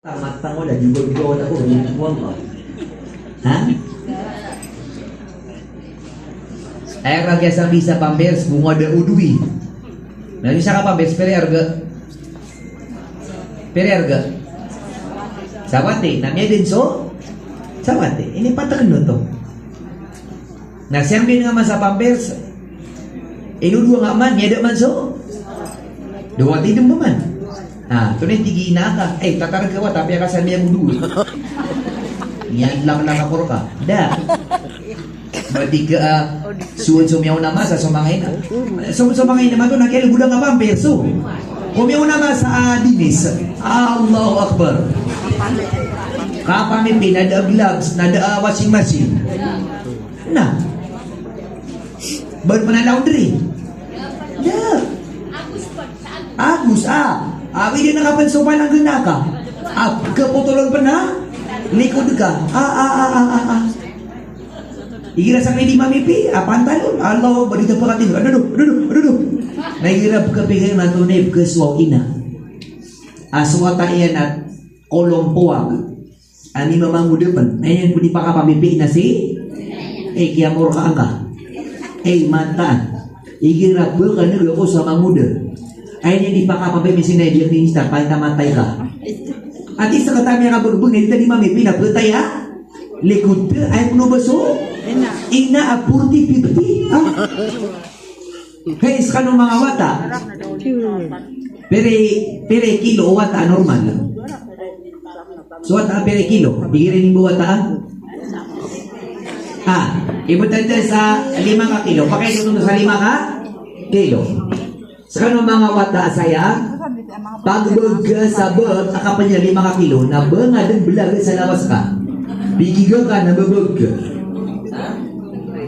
Matang mo lang, juga bigawan ako, buwan ko. Ha? Ayak lagi asal bisa pampers, bunga ada udui. Nah, bisa ka pampers, pere harga. Pere harga. Sawate, namanya Denso. Sawate, ini patah to. Nah, siambil nga masa pampers. Inu dua nga man, nyada man so. Dua tidem ba man? Nah, ito na yung tigi na ka. Tatarag ka ba? Tapi akasan niya mo duwi. Yan lang nakapuro ka. Da. Berarti ka, suwan sumiyaw naman sa sumangay na. Sumangay naman ito, nakialag budang nga ba ang perso? Kumiyaw naman sa dinis. Allahu Akbar. Kapamipin, nada gloves, nada washing machine. Nah. Ba't pa na laundry? Da. Agus, Abi dia nakapansupan ang ganaka. Kaputulon pa na? Likod ka. Igira sa di mamipi. Pantalon. Allah, balita pa katin. Aduh. Nahirap ka pigay matunib ka suwaw ina. Aswata iyan at kolompuag. Ani mamangudapan. Ngayon po di pa ka pamipi na si? Kiyamor ka angka. Mata. Igira pa ka nag ako sa manguda. Ayun hindi pa kapabay may sinay ang minister pa tamatay ka. At isa katami nga bagbog na dito ni mami pinaputay ha. Likod ka ay puno baso. Ina a 40-50. Kaya iska ng mga wata. Pere kilo o wata normal. So wata pere kilo. Bigirin mo wata. Ibutan tayo sa 5 ka kilo. Pakaisunod sa 5 ka kilo. Sa kanong mga wata saya, pagbag sa bag, akapanya 5 ka kilo, na ba nga din belag sa lawas ka. Bigiga ka na babag ka.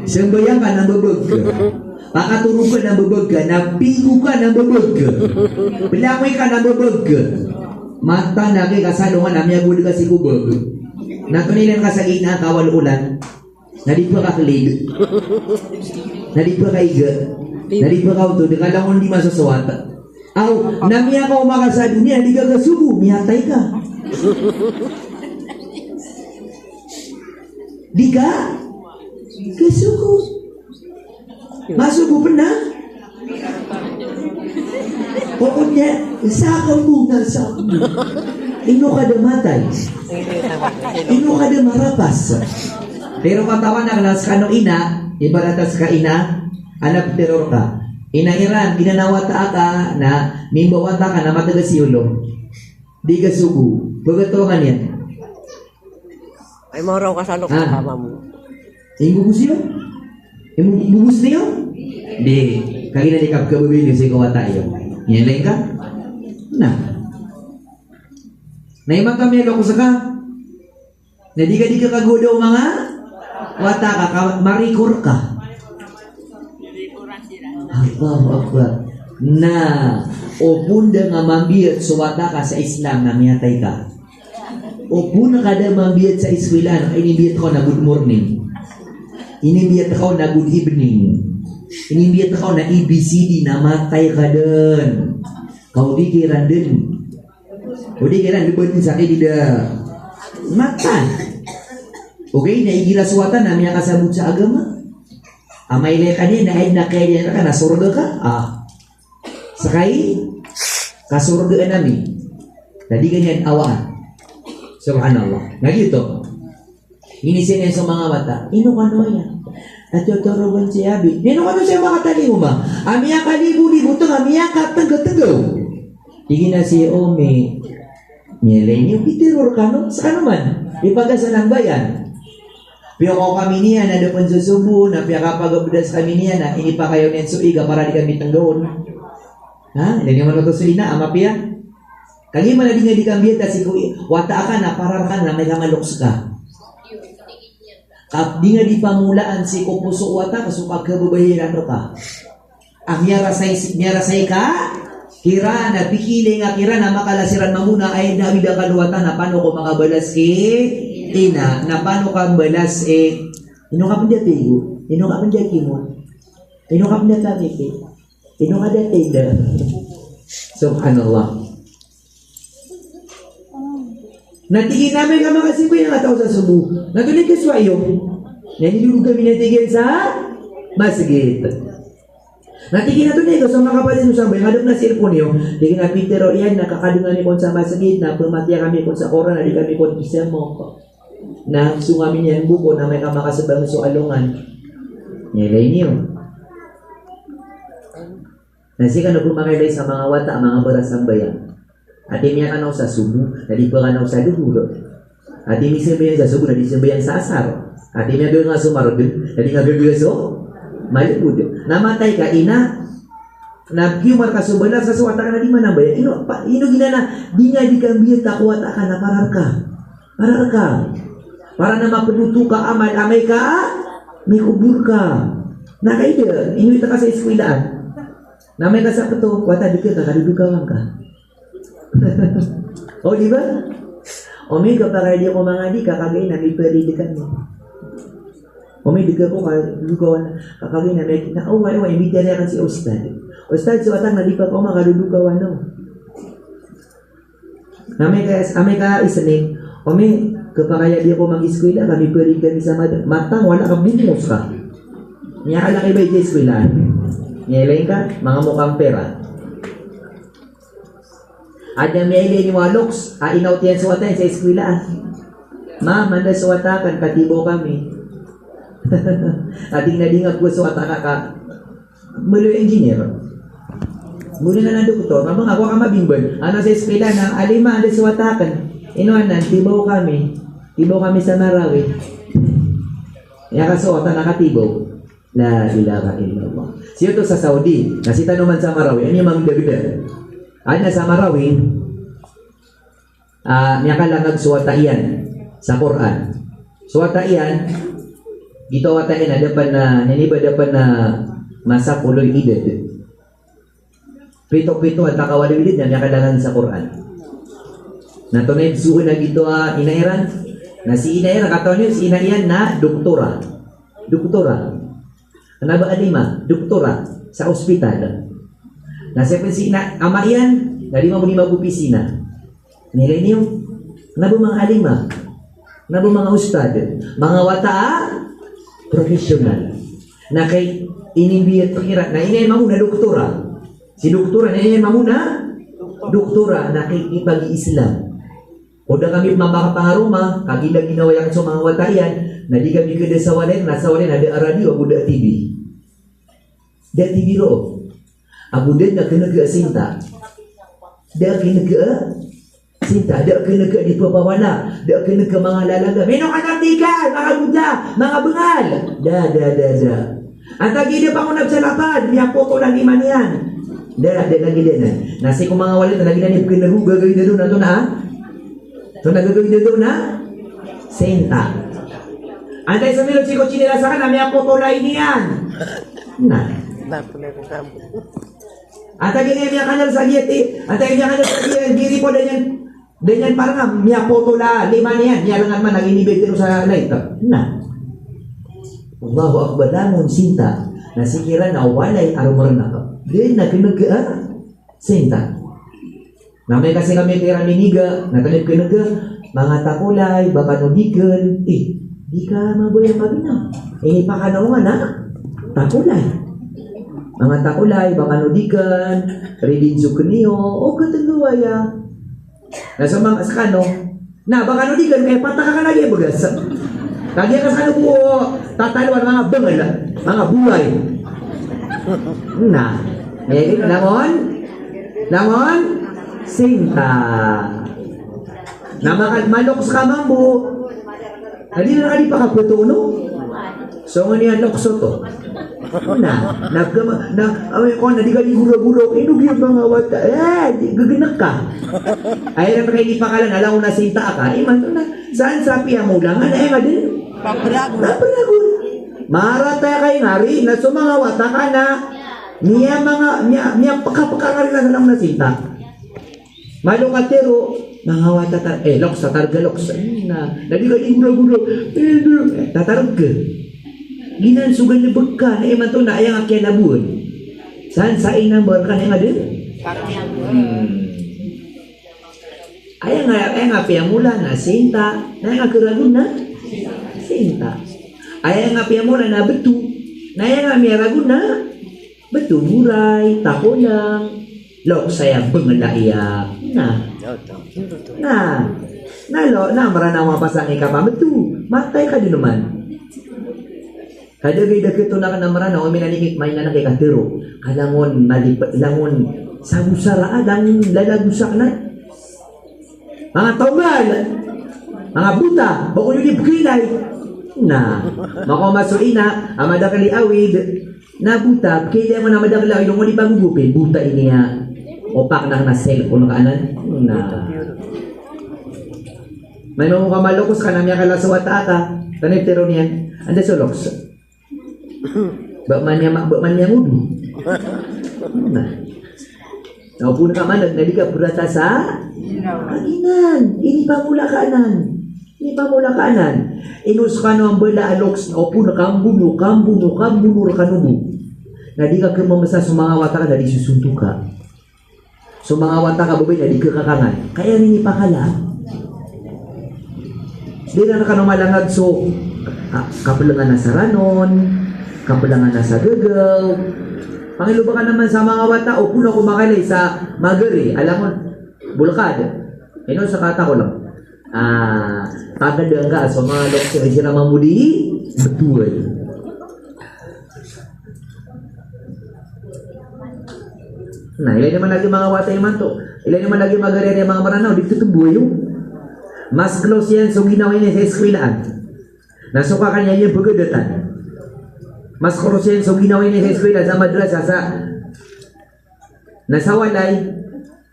Sembayang ka na babag ka. Pakatulog ka na babag ka. Napigo ka na babag ka. Belangoy ka na babag ka. Mata na kay kasalungan na miyagod ka si kubag. Natunilan ka sa ina, kawal ulan. Nadi pa ka kalid. Nadi pa ka iga. Dari bakaw to, dikalangon di masasawata. Namiya ka umakas sa dunia, di ka kasugo, mihatay ka. Di ka? Kasugo. Masugo pa na? Pokoknya, sakaw mo na sa ino ka da matay. Ino ka da marapas. Pero katawan na kalas ka no ina, ibaratas ka ina, anak teror ka. Inairan, ginanawata ka na mimbawata ka na matagas yulong. Di ka sugu. Pagkatuangan yan. Ay mo raw kasalo ka kama mo. Bubus yun? Bubus niyo? Di. Kaya nalikap ka bubili sa ikawata yun. Yan lang ka? Naimang kami ako sa ka. Na di ka kagudaw mga wata ka, marikor ka. Allahu Akbar. O punda nga mambiat suwata ka sa Islam na miyatay ka. O punda ka da mambiat sa eskwela, inibiyat ko na good morning. Inibiyat ko na good evening. Inibiyat ko na ABCD na matay ka dun. Kau di kira dun. O di kira lupatin sa kaya matay. Okay, naigira suwata na miya kasabot sa agama. Amay le kanina ay nakaya ka na surga ka. Sakay kasurgaan namin. Tadi ganyan awaan. Subhanallah. Nagito. Inisin sa mga mata. Ino ka no yan? Natutoroban si Abi. Ino ka no siya makatali mo ba? Amiya kalibu-libu ito. Amiya katang-katagaw. Tingin na si Ome. Nyelay niyo. Itiror ka no? Saka naman. Ipagasan ang bayan. Pero kung kami niya na dapat susubo na piyakapagabudas kami niya na ini pa kayo ng suiga para di kami tanggaon. Hindi naman ito suina, ama piya. Kali man na di nga di kami kasi wata ka na para ka na may kamaloks ka. Di nga di pamulaan si kupuso wata kasuka kababahiran ka. Ang miyarasay ka, kira na pikili nga kira na makalasiran mamuna ay dami da kaluwata na paano ko makabalas ina, na paano kang balas ino ka panda tigo, ino ka panda kimon, ino ka panda kamike, ino ka da tenda. Subhanallah. Natigin namin ka makasip ko yung ataw sa subo. Natuloy ka swayo. Yan dulu kami natigin sa masjid. Natigin na to na ito sa mga kapatid mo sabay. Hadap na cellphone yun. Tigin na Peter o yan. Nakakadungan ni kon sa masjid. Na pumatya kami kon sa koran. Na di kami kon isa mo. Na sungami niyan buko na may kamakasabang so alungan. Nilay niyo. Nasi ka na pumakilay sa mga wata, mga barasang bayan. At imiya ka na sa subo, nadi pa ka na sa duhuro. At imi simbayan sa subo, nadi simbayan sa asar. At imiya doon nga sumarod, nadi nga gagawin so, malipod. Namatay ka, ina, nag-humor ka subo, sa suwata ka na di manambay. Ino ginana, di nga di kambiyan, takuwata ka na parar ka. Parar ka. Para na mapeluto ka, amay ka, may kubur ka. Nakaida, inuita ka sa eskwilaan. Namay ka sa pato, wata di ka, kakadudugawan ka. O, di ba? O, may kapag di ako mga di, kakagay na may peridikan mo. O, may di ka ko, kakadudugawan, kakagay na may, ay, imbitya kan si Ustad. Ustad, so atang na di pa ko makadudugawan, no? Namay ka isaning, o, may kapag di ako mag-eskwila, kami peridikan sa matang, wala ka bumos ka. Niya kalaki ba yung eskwilaan? Nilain ka, mga mukhang pera. At yung nilain yung waloks, inaut yan suwatan sa eskwilaan. Manda suwatakan, katibo kami. Ating nadingag ko suwata ka. Muli engineer. Muli na doktor, mamang ako ka mabingban. Ano sa eskwilaan, ang alima, anda suwatakan. Inuanan, tibaw kami. Tibaw kami sa Marawi. Kaya kasuwata nakatibaw. La ilaha illallah. Siya to sa Saudi, nasita naman sa Marawi, ano yung mga dagdag? Ano sa Marawi, niya ka lang nagsuwata iyan sa Quran. Suwata iyan, dito wata iyan, adapan na, naniba dapan na masa puloy idad. Pito-pito at takawalibid niya ka lang sa Quran. Natunay, suun na dito inairan, na si inairan, kataon yun, si inairan na doktora. Doktora. Ano ba alima? Doktora sa ospital. Nasa pisina, ama yan, nalima mo ni magupisina. Nilay niyo, nabo mga alima, nabo mga ustad, mga wata, profesional. Na kay inibiyat pakira, na inay mamuna doktora. Si doktora, na inay mamuna doktora, na kay ipag-Islam. O da kami mapakapangaruma, kagilang ginawayan sa mga wata yan, na di kami kada sa walen, nasa walen ada radio, abu da TV. Da TV ro. Abu da na kena ke sinta. Da kena ke sinta, da kena ke di pabawala, da kena ke mga lalaga. Meno kanatikan, mga buda, mga bengal. Da. Antagi dia pangunap sa lapad, niya foto lang iman yan. Da lagi dia na. Nasi ko mga walen, lagi na niya kena gagawin na doon na to na. So nagagawin na doon na sinta. Antay sa milo chiko chinirasakan na may foto lain niyan. Nah. Antay gini may kanal sa giyeti. Antay niya kanal sa giyeti. Diri po danyan parang may foto la lima niyan. Niya lang man nag-inibig sa light. Nah. Allahu Akbar namun sinta. Nasikira na walay arumar na ka. Din na kinaga sinta. Namay kasi kami kira miniga. Natanip kinaga. Mga takulay, baka nudigan. Di ka mabuhay pagina. Ini pa ka naungan na. Takulay. Mga takulay, baka nudigan, ridinso kaniyo, o kataluwaya. Nasa mga sakano, na baka nudigan, kaya pataka ka lagi bagas. Kaya ka sa po, tataluan mga bangal, mga buhay. Na, langon, sinta. Na malok sa kamambo, hindi na kadi pa kaputo, no? So, nga niya lokso to. Away ko, na di ka di gulo-gulo, inug yung mga wata, gaganak ka. Ay, na kayo di pa kalan, alam ko na sinta ka, man, saan sapi ang ulangan, nga din? Paparagon. Maratay kayo ngari, na so mga wata ka na, niya pakapakangari na lang na sinta. Malukatero, mga wata loks, tatarga loks, na di ka di gulo-gulo, tatarag ka. Ginan sugan na bagka na iman to na ayang akyan na buwan. Saan sa inang buwan ka na nga din? Ay nga piyamula na sinta. Ay nga keragun na sinta. Ay nga piyamula na betu. Na nga miyaragun na betu muray, takolang. Lok saya bengelaya. Na maranawa pasang ikapa betu. Matay ka din naman. Kada gay dagito na ka na maranaw, minanikik may na nakikatiro. Kalangon, malipat, langon, sabusara, lang lalagusak na. Mga taugal, mga buta, bako yung ibkilay. Na, makomasuin na, amadakali awid, na buta, kilay mo na amadakali awid, nung di pagugupin, buta iniya, opak na na cellphone kaanan. Na, may mga malukos ka na miya kalasawata ka, kaniptero niyan, anda soloks. Bakman niya ngudu. Nah, Naupun ka man, nagdali ka purata sa kaginan. Ini pamula kaanan. Ini pamula kaanan. Inus ka no ang bala aloks, naupun kambuno kanubu. Nadi ka kemamasa sumangawata ka dari susuntu ka. Sumangawata ka babay nadi kekakangan. Kaya nini pakala. Di na ka no malangag so kapulangan na sa ranon, kapulangan na sa gagaw. Pangiluba ka naman sa mga wata o puno kumakalay sa magari. Alam mo, bulkad. Ino sa kata ko lang. Kagandang ka sa mga lokser sila mamudi, betul. Nah, ilan naman lagi mga wata yung manto. Ilan naman lagi magari yung mga maranaw. Dito tumbuhay yung mas close yan so ginawa niya sa eskwilaan. Nasuka kanya yung pagkadatan. Mas close yan so ginawa niya sa eskwilaan sa madrasa sa nasawalay.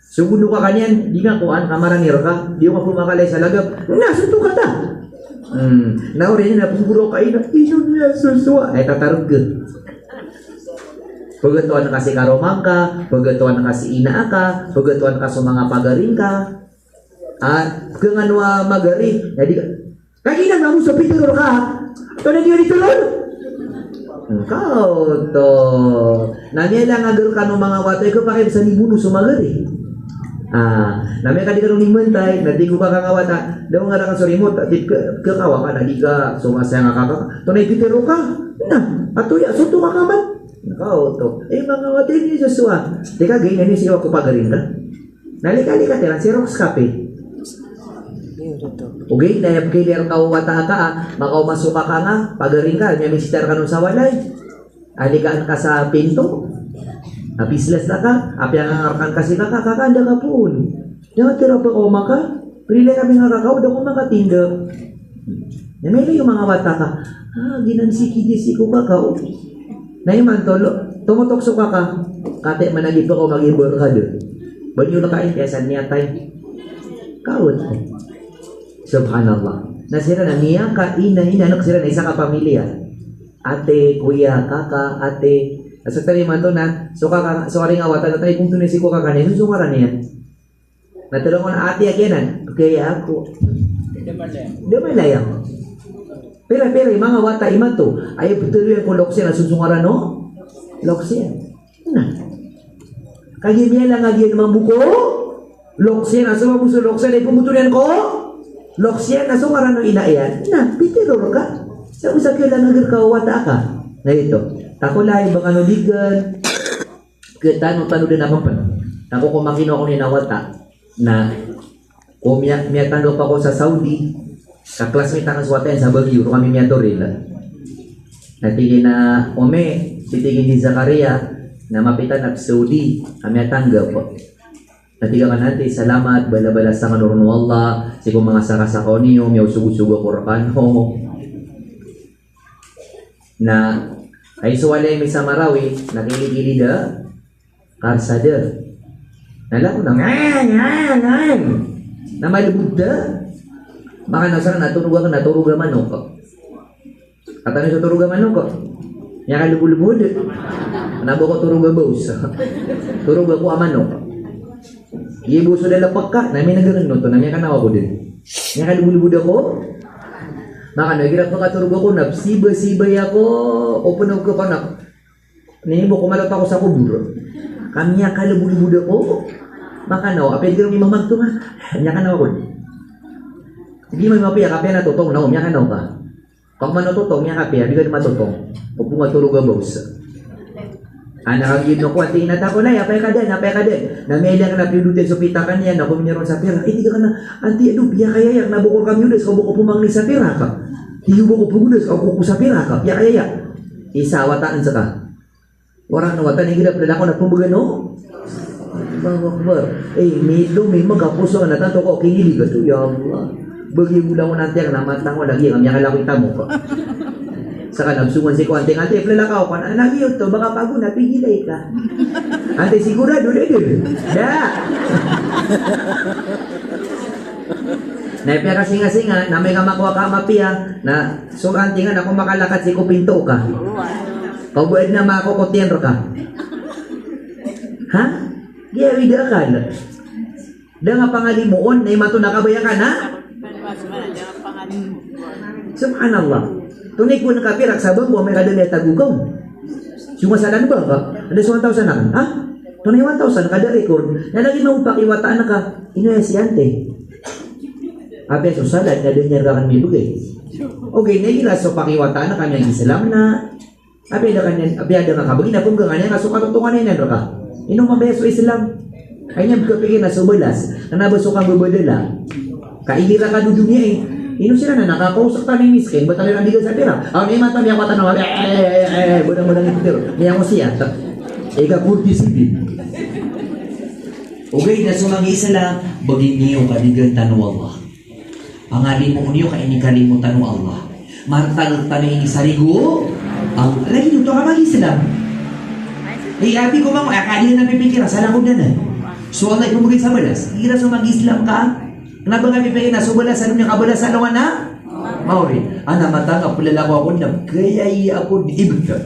Sugundo ka kanyan, di nga kuan, kamaranir ka, di ka pumakalay sa lagab, nasuto ka ta. Nauri niya na pumuro ka, ino niya susua. Ay tatarog ka. Pagatuan na kasi karomang ka, pagatuan na kasi ina ka, pagatuan ka sa mga pagaring ka. At kung ano magari, jadi kaginan mo sa pituro ka. Ito na niyo dito lolo. Kau to. Namya lang agar ka ng mga watay ko pakay sa nibuno sa magari. Namya ka di ka nung nimantay, nadi ko ka kangawata. Daw nga na ka sa remote, di ka kawa ka, nadi ka sumasaya nga kaka. Ito na ipituro ka. Atuya, suto ka kaman. Kau to. Mga watay niyo sa suwa. Teka, ganyan niyo siya ko pagaring ka. Nalika-lika tiran, si Rox Cafe. Okay, dahil kilir ka wata ka, makaw masuka ka nga, pagaring ka, may mister ka nung sa walay. Alikaan ka sa pinto. Apislas na ka, apya nga ngarkan kasi kakanda ka poon. Dapat tira pa oma ka, prilay kami nga kakaw, daw ko makatinda. Namay yung mga wata ka, ginansiki jisi ko kakaw. Naiman tolo, tumutokso ka ka, kate managip ko mag-ibor ka doon. Banyo na kain, kaya saan niya tayo? Kawat ko. Subhanallah. Nasira na niya ka, anak sila na isa ka pamilya. Ate, kuya, kaka, ate. Asa tali man to na, so ring awatan na tayo kung tunisi ko kakanin, susungaran niya. Natulong ko na ate akianan, kaya ako. Damalaya. Pero, mga wata iman to, ayaw patuloy ko loksyan na susungaran no? Loksyan. Kagimya lang agyan mga buko. Loksyan, asa mabuso loksyan, ay pumutulian ko. Loksyan, asa maran ng inaayan. Pitiror ka. Sa usap yun lang agar ka, wata ka. Na ito. Tako lahi bang ano digan. Kita no tano din naman pa. Tako kumakino ako ni nawata. Na kung miyatando pa ko sa Saudi. Kaklasmate ang swata yan sa Baguio. Kami miyatoril. Natigin na titigin ni Zakaria. Na mapitan at Saudi. Kami atanggap po. Natigaman natin, salamat, bala-bala sa kanurun Allah, sigong mga sakasako niyo, miyaw sugo-sugo korkano. Na, ay suwalay may sa Marawi, nakili-kili da, karsada. Nala ko na, ngan, na malubog da. Baka nasara, naturuga manok. At ano sa turuga manok? Niya ka lubulubod. Nabo ko turuga boss. Turuga ko amanok. Ibu sudah lepak ka, namin nagano'n to, namin kanawa ko din. Nga kalubulubud ako. Maka nagirap na katurog ako, nabsiba-sibay ako, open up ko pa na. Ninibo ko malot ako sa kubur. Kanya kalubulubud ako. makanaw, apel ka may mamagtungan. Nya ka na ako. Hindi may mapiya, kapya na tutong na, nya ka na ka. Pag manututong, nya kapya, di ka na matutong. Huwag mo matulog ang boss. Anak ang gino ko, ati inata ko na, apay ka din. Namela ka na pinutin sa pita ka niya, naku minyaron sa pera. Di ka na, anti, biya kaya yak, nabukol kami ulis, kung buko pumangli sa pera ka. Hindi buko pugulis, kung buko sa pera ka. Biya kaya yak. Isa, wataan sa ka. Warang na wataan, higilap na ako na pumagano. Bakbar. May magapuso na tanto ko, kinili ka to, ya Allah. Bagi mula mo nanti ang namatang mo lagi, ang yakala ko itamo ko. Saka nagsungan si ko, ante, plalakaw ka, lagi yun to, baka pago na, pigilay ka. Ante, sigurado, da. Naipya ka singa-singa, na may kamakuha ka mapiya, na so ante nga, na kung makalakat si ko pinto ka. Pagbuad na makukutien ka. Ha? Gaya ka na. Da nga pangalimuon, na imato nakabaya ka na? Subhanallah. Tunay ko nakapirak sa bangko, may kadali at tagugaw. Sumasalan ba ka? Ada 1,000 na ka? Ha? Tunay 1,000, kada record. Nalagi mo pakiwataan na ka, ino si ante. Ape, so salad, nadanyar ka kan may bugay. Okay, nagira so pakiwataan na kami ang Islam na. Ape, ada nga kabagin na pong gangan nga, so katutungan na yun ka. Ino mabeso Islam. Ay niya kapigin na subalas, na nabaso kang bubadala. Kailira ka do dunia eh. Ino sila na nakakausap ka ng miskin, ba't talagang digal sa pera? May mata, may akwa tanong, budang-budang ipitero. May ako siya, kurti sibi. Okay, na sumang isa lang, bagay niyo kadigan tanu Allah. Pangalin mo niyo, kainikalimutan mo Allah. Martal tanay ni sarigo, ang lagi nito ka mag-Islam. Abi ko mga, akali na napipikira, salang ko na. So Allah, kumagay sa balas, kira sumang Islam ka, kenapa kami pengen na subalas ano niya kabalas ano na? Mauri. Ana matanga pulalawa ako na kaya ako diibka.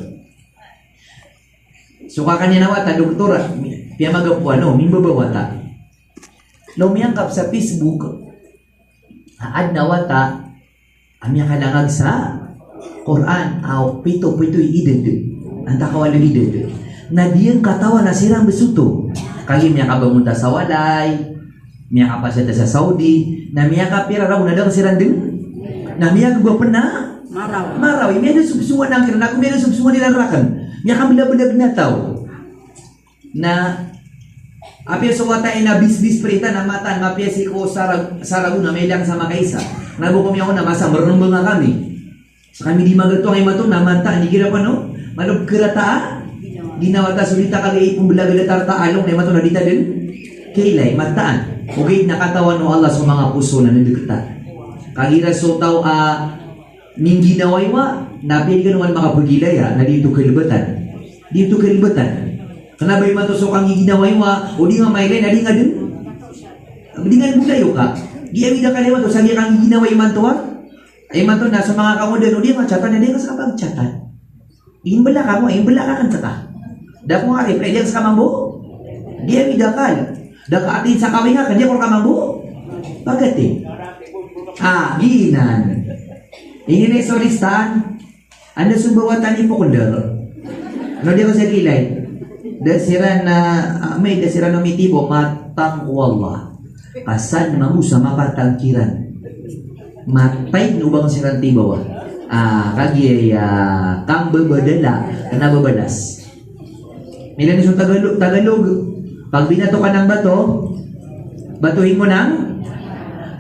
So kakanya nawata doktora piya magapuan no mimbabawata. No miyangkap sa Facebook ad nawata amya kalangag sa Quran aw pito ided. Anta kawala ided. Na diyang katawa na sirang besuto. Kali miya kabamunta sa walay. Miya kapasada sa Saudi, na miya kapira raw na daw si Randing, na miya gua pernah maraw, miya na subsuan ng kira, na miya na subsuan nila rakan, miya kamila-bilag na tao, na apya sa wata na bis perita na matan, mapya si ko saraguna, may lang sa makaisa, nabukom ako na masa, marunong nga kami, sa kami di magato ang imato, na mata, hindi kira pa no, manog kirata, ginawata sulita kagay pong bilag-bilag along, na imato na dita din, kailay, mataan. Okay, nakatawan no Allah sa mga puso na nandikita. Kagira so tao ning ginaway wa, nabi ka naman makapagilay na dito kalibatan. Dito kalibatan. Kanabay man to so kang ginaway wa, o di nga mailay, na di nga din. Di nga bulayo ka. Giyawi na kaliwa to, sabi kang ginaway man to wa. Ay man to na sa mga kamodan, o di nga chatan, na di nga sa kapag-chatan. Imbala ka mo, imbala ka kanta ka. Dako nga reply diyan sa kamambo. Giyawi da kal. Daka atin sa kawin nga, kanya ko kamambu. Bakit eh? Ginan. Ini na solistan. Ano sumbawatan ni Pukundar? Ano di ko sa kilay? Dasiran na, may dasiran na mitibo, matang wallah. Kasan mamusa mapatangkiran. Matay nubang siran tibawa. Kagi kang babadala, kana babadas. Milan isang Tagalog. Pag binato ka ng bato, batuhin mo ng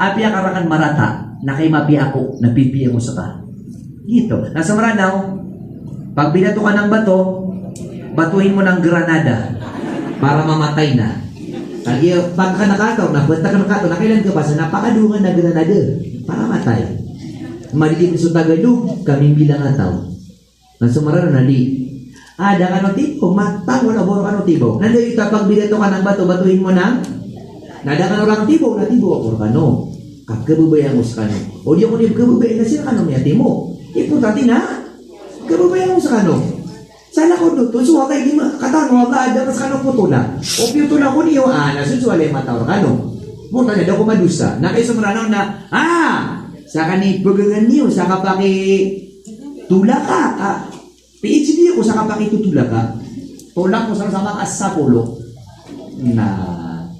apya karakan marata, na kay mapi ako, napipiya mo sa ka. Dito. Nasa Maranaw, pag binato ka ng bato, batuhin mo ng granada para mamatay na. Pag ka nakataw, basta ka nakataw, nakailan ka ba sa napakadungan na granada para matay. Malilim sa Tagalog, kaming bilang ataw. Nasa Maranaw, nali. Ada ka no tipo, matang wala boro ka no tipo. Nandiyo pag binato ka ng bato, batuhin mo ng nada ka no lang tipo, na tipo ako ka no. Kabubayan mo sa kano. O di ako ni kabubayan na sila kano niya timo. Importante na, kabubayan mo sa kano. Sana ko doon, suwa kayo di katano, ada ka sa kano putula. O putula ko niyo, nasusuwalay matawar kano. Punta na daw ko madusa. Na kayo sumranaw na, sa kani bagangan niyo, sa kapaki tula ka, PhD ako sa kapakitutula ka, tulak mo sa mga asapulo na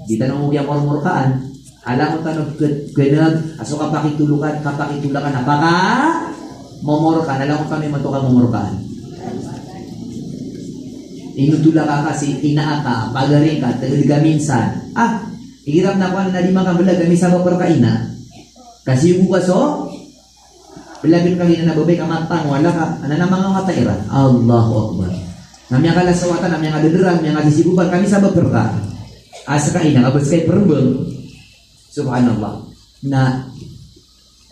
Di tanong mo yung murmurkaan. Alam mo tanong kenag aso kapakitulakan apaka momorkan. Alam mo tanong yung matuka momorkaan. Inutula ka kasi inaaka, pagaring ka, tagaliga minsan. Hirap na ko na 5 ka belag kami sa paperkaina. Kasi yung bukaso, belagin kami na nababay ka matang, wala ka, ano na mga matairan? Allahu Akbar. Namya ka lasawatan, namya ka dederan, namya ka sisiguban, kami sa paperka. Asa kaina, kabas kay perbeng. Subhanallah. Na,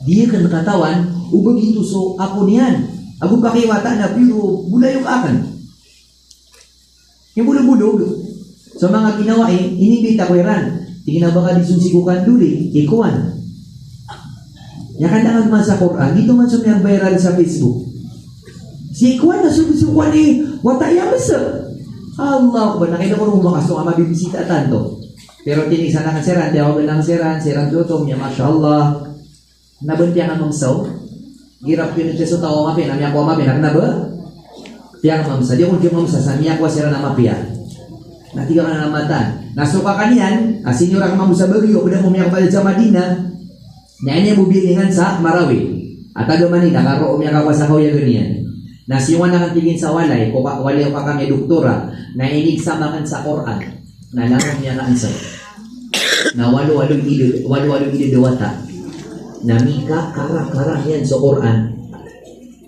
dia kan katawan, begitu so, ako niyan. Aku pakiwata na, pero bulayok akan. Yung bulog-bulog. So mga ginawa inibita ko iran. Tingin na baka disunsigukan duli, ikuan. Yakan na man sa Quran, dito man sa mga viral sa Facebook. Si ikuan na susukuan wataya masa. Allah, ba nakita ko nung mga so mabibisita tanto. Pero tinig sana kan seran, dia bilang seran tutom ya masyaallah. Nabentian ang mamsaw. Girap yun siya sa tao mapin, namya ko mapin, na ba? Tiang mamsa, dia kung mamsa, sa niya ko seran na mapia. Natiga ka na namatan. Nasuka ka niyan, asin orang mamu sa Bagyo, udah mo miyak balik sa Madinah. Nanya bubilingan sa Marawi. At agaman ni nakaro umiyak ako sa kawya ganyan. Nasiwan na kang tingin sa walay, wali ka kami doktora, na inigsamakan sa Quran. Na langang niya na answer. Na walo-walong ilo dewata. Na mika kara-kara yan sa Quran.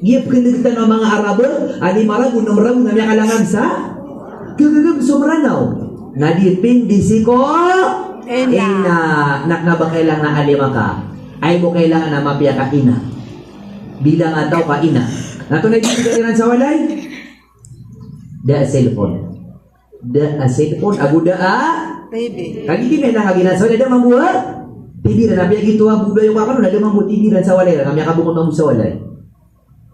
Giyap kinagtan ng mga Arabo, ali marago na marago na miya kalangan sa gagagam sumranaw. Nadipindi si ko naknaba kailangan na alima ka. Ay mo kailangan na mapia ka ina. Bilang ataw ka ina. Nato na dito sa walay. Da cellphone. Agu da Baby. kagi di mena kagi na sa walay da mamuha. TV na nabiya gitu ang budayo ka kanu na da mamu TV na sa walay. Kami kabungon mamu sa walay.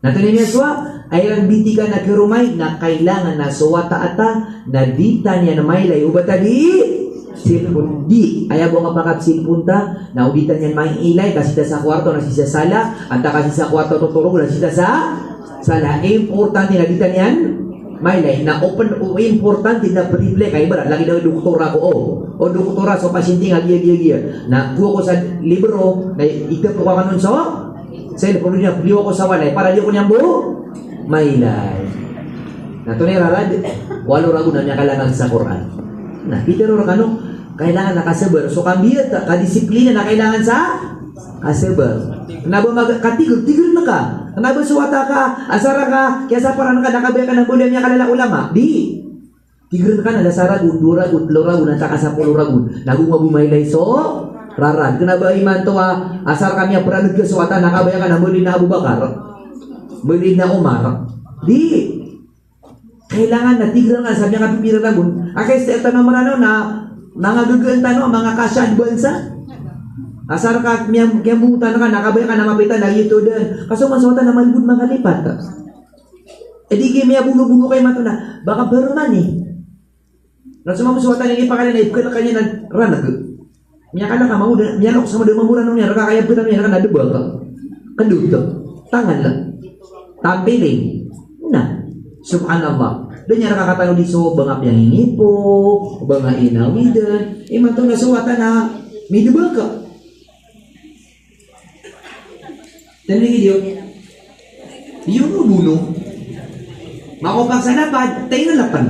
Nato ni meswa ay ang biti ka na kirumay na kailangan na suwata ata na dita niya na maylay uba tadi silpun di ayaw nga pakat silpun ta na uditan niyan may ilay kasi ta sa kwarto na siya sala at kasi sa kwarto tutulog na siya sa sala importante na dita niyan maylay na open importante na privilege kay bara lagi daw doktora ko o doktora so pasyente nga giya na kuha ko sa libro na itap ko kanon so cellphone niya kuha ko sa walay para di ko niyang buo maylay. Na ito rarad, walo rago na niya kailangan sa Quran. Nah, pitero kano kailangan nakasabar. So kambiya kadisiplina na kailangan sa kasabar. Kenapa katigil na ka? Kenapa suwata ka, asara ka, kaya sa parang ka nakabaya ka ng bulan niya kalala ulama? Di. Tigil ka na dasara dura utlo na taka sa pulo ragun. Nagumabumaylay so rarad. Kenapa iman to asar kami pernah ke suwata nakabaya ka ng bulan na Abu Bakar? Bulan na Umar? Di. Kailangan na tigil nga sabi nga pipira lagun. Akay sa ito naman na nangagagaan tano mga kasyan bansa. Asar ka kaya buta na ka nakabaya ka na mapitan na ito din. Kaso masota na malibud makalipat. Di kaya bulo-bulo kayo mato na baka beruman Nasa mga suwata niya ipakala na ipakala kanya na ranag. Miya ka lang mau miya ako sama dengan murah niya kaya pitan niya kan ada baga. Kedut tangan lang. Tampiling. Nah, subhanallah. Dan nyara kakatano di so bangap yang ini po, banga inawidan. Matong na suwata na may debaka. Dan ini dia. Yung bunuh. Makopag sa lapad, tayo na lapan.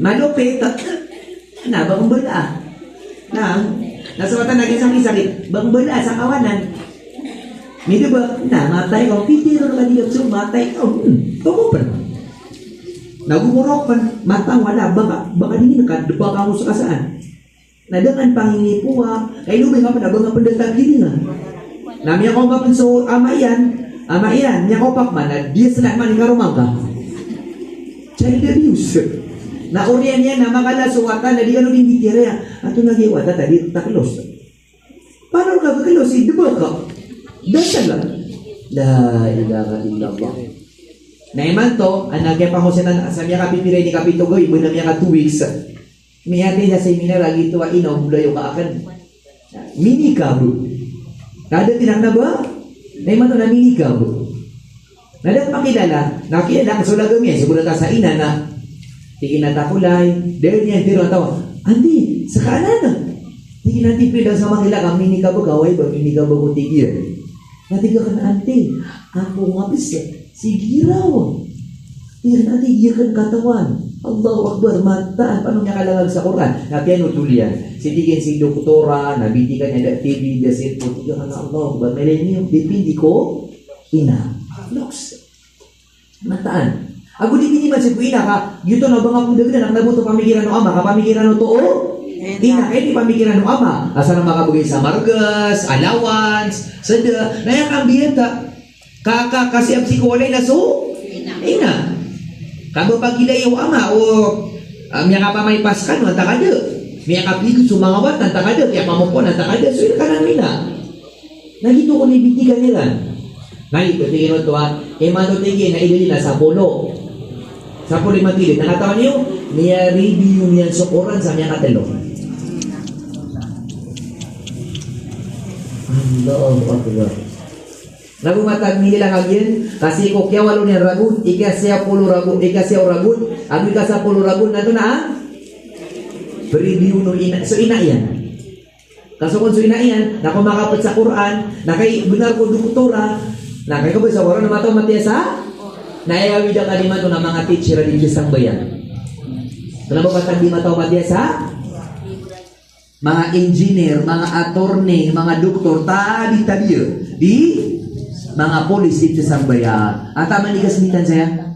Malupit. Na, bang bala. Nasuwata na kisang isakit. Bang bala sa kawanan. May diba, matay ko. Pitiro na kaniyap so, matay ko. Pagkupan. Nagumurok pa. Matang wala. Baka din nakadapa ka mo sa kasaan. Nadangan pangini po kay lumay ka pa na bang pandagdag din nga. Namiya ko pa so, amayan. Niya ko pa man. Dia senang man ikarumang ka. Child abuse. Na oriyan yan na makala suwata na di ka nung imbitira. Ato nagiwata tadi taklos. Paano ka kaklos? Diba ka? Dasal lang. La ilaha illallah. Naiman to, anagay pa ko siya sa miya kapipiray ni Kapitugo, ibo na miya ka 2 weeks. Miyate na seminar lagi ito inaw, mula yung kaakan. Mini ka bro. Kada tinang na ba? Naiman to na mini ka bro. Nadat makilala, nakilala, kaso lagam yan, siguro ta sa ina na, tingin na takulay, dahil niya tiro tawa, Andi, sekarang tinggi nanti pindah sama kita kami nikah begawai bagi nikah beguti dia. Nanti kan anti, aku ngabis ya, si girau. Dia nanti dia kan katawan. Allahu Akbar mata apa namanya kalangan sa Quran. Tapi ano tulian, si tigin si doktora, nabiti kan ada TV dia situ tiga kan Allah Akbar. Milenium dipindi ko ina. Loks. Mataan. Aku dipindi masih ko ina ka. Gitu na bang ako dagdag nak nabuto pamikiran no ama, ka pamikiran no to. Ina, di pamikiran ng ama. Asa na makabagay sa margas, allowance, sada. Na yung ambiyenta. Kasi ang psikolay na so, ina. Kago pag gila yung ama, o miya ka pa may paskan, nanta ka da. Miya ka pigod sumangawat, nanta ka da. Kaya pamupon, nanta ka da. So yun ka namin na. Nagito ko nibitigan nila. Ngayon, tingin mo ito ha. Mano tingin na ibili na sa polo. Sa polo yung matilid. Nakatawan niyo, niya review niyan sa oran sa miya katelo. Allahu Akbar. Ragu matag nila kagin kasi ko kaya walo niya ragun ikasya puluh ragun abi kasa puluh ragun na to na review no ina so ina yan kaso kon so ina yan na ko makapat sa Quran na kay benar ko doktora na kay ko sa Quran na mataw matiasa na ayawi da kalimat na mga teacher di Diyos ang bayan kenapa patag di mataw matiasa mga engineer, mga attorney, mga doktor, tadi di mga polis dito sa bayan. At tama ni kasmitan saya?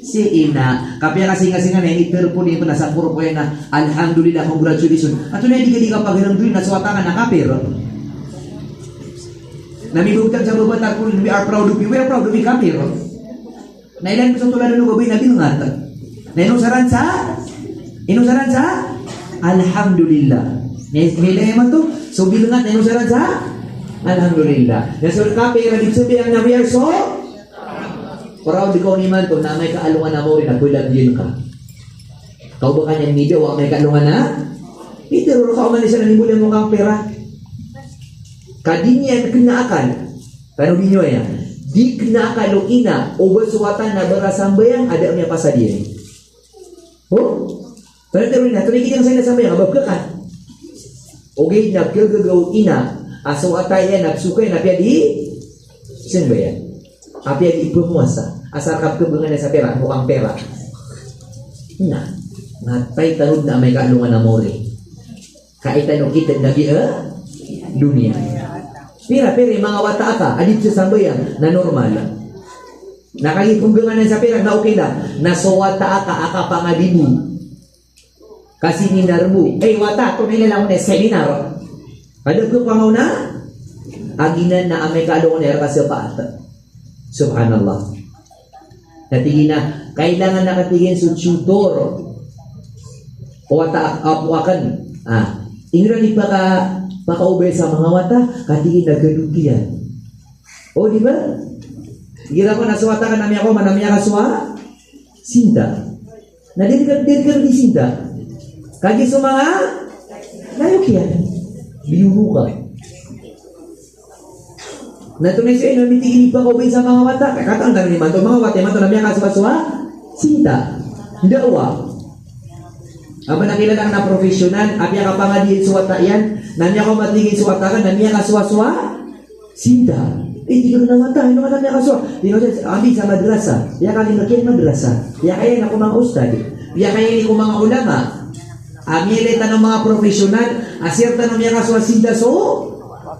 Si ina. Kapya kasi nga na iter po niya nasa puro po yan na alhamdulillah, congratulations. At ito na hindi ka paghiram doon na suwatangan na kapir. Namibugtag sa babatar po, we are proud of you. We are proud of you, kapir. Na ilan po sa tulad ng babae na binungat. Na inusaran sa alhamdulillah. Nilai man to. So bilangan na inusaran sa alhamdulillah. Nasur kapir na dito sabihan na we are so proud ikaw ni man to na may kaalungan na mo rin at kulat yun ka. Kau ba kanyang media wak may kaalungan na? Peter, kau man isa nanimulyan mo kang pera. Kadinya kinaakan. Pero binyo ya. Di kinaakan o ina o basuwatan na barasambayan ada niya pasadiyan. Oh? Pero na, tuloy kitang sa inasambayan, abab ka ka. Okay, nagkagagaw ina asawatay yan, nagsukay na piya di simbayan. Apya di pumuasa. Asar kap kebengan sa pera, mukhang pera. Nah, matay tanod na may kaalungan na mori. Kaitan o kita nagi dunia. Pira-pira mga wata ka, adit sa sambayan na normal. Nakagipunggangan sa pera na okay lang. Nasawata ka pangadibu. Kasi ninarmu. Wata, kung nila lang na seminar. Pada ko pangaw na, aginan na amay kalungan na kasi paata. Subhanallah. Natigin na, kailangan nakatigin sa tutor. O wata apuakan. Ingra ni pakaubay sa mga wata, katigin na gadugian. O di ba? Gira ko nasuwata ka nami ako, manami ka suwa? Sinta. Nadirikar di sinta. Kagi sa mga layok yan. Biyuho ka. Natunay siya, namitigin pa ko sa mga mata. Kakatang na naman ito, mga wate, mato na miya kaswa-swa, sinta. Dawa. Aba nakilala na profesional, apya ka pa nga diyan suwata yan, namiya ko matigin suwata ka, namiya kaswa-swa, sinta. Hindi ka na mata, hindi ka na miya kaswa. Ambil sa madrasa, ya kali nakiyan madrasa, ya kaya na ko mga ustad, ya kaya ni ko mga ulama, amilita ng mga profesional, asirta ng mga kaswasinda so,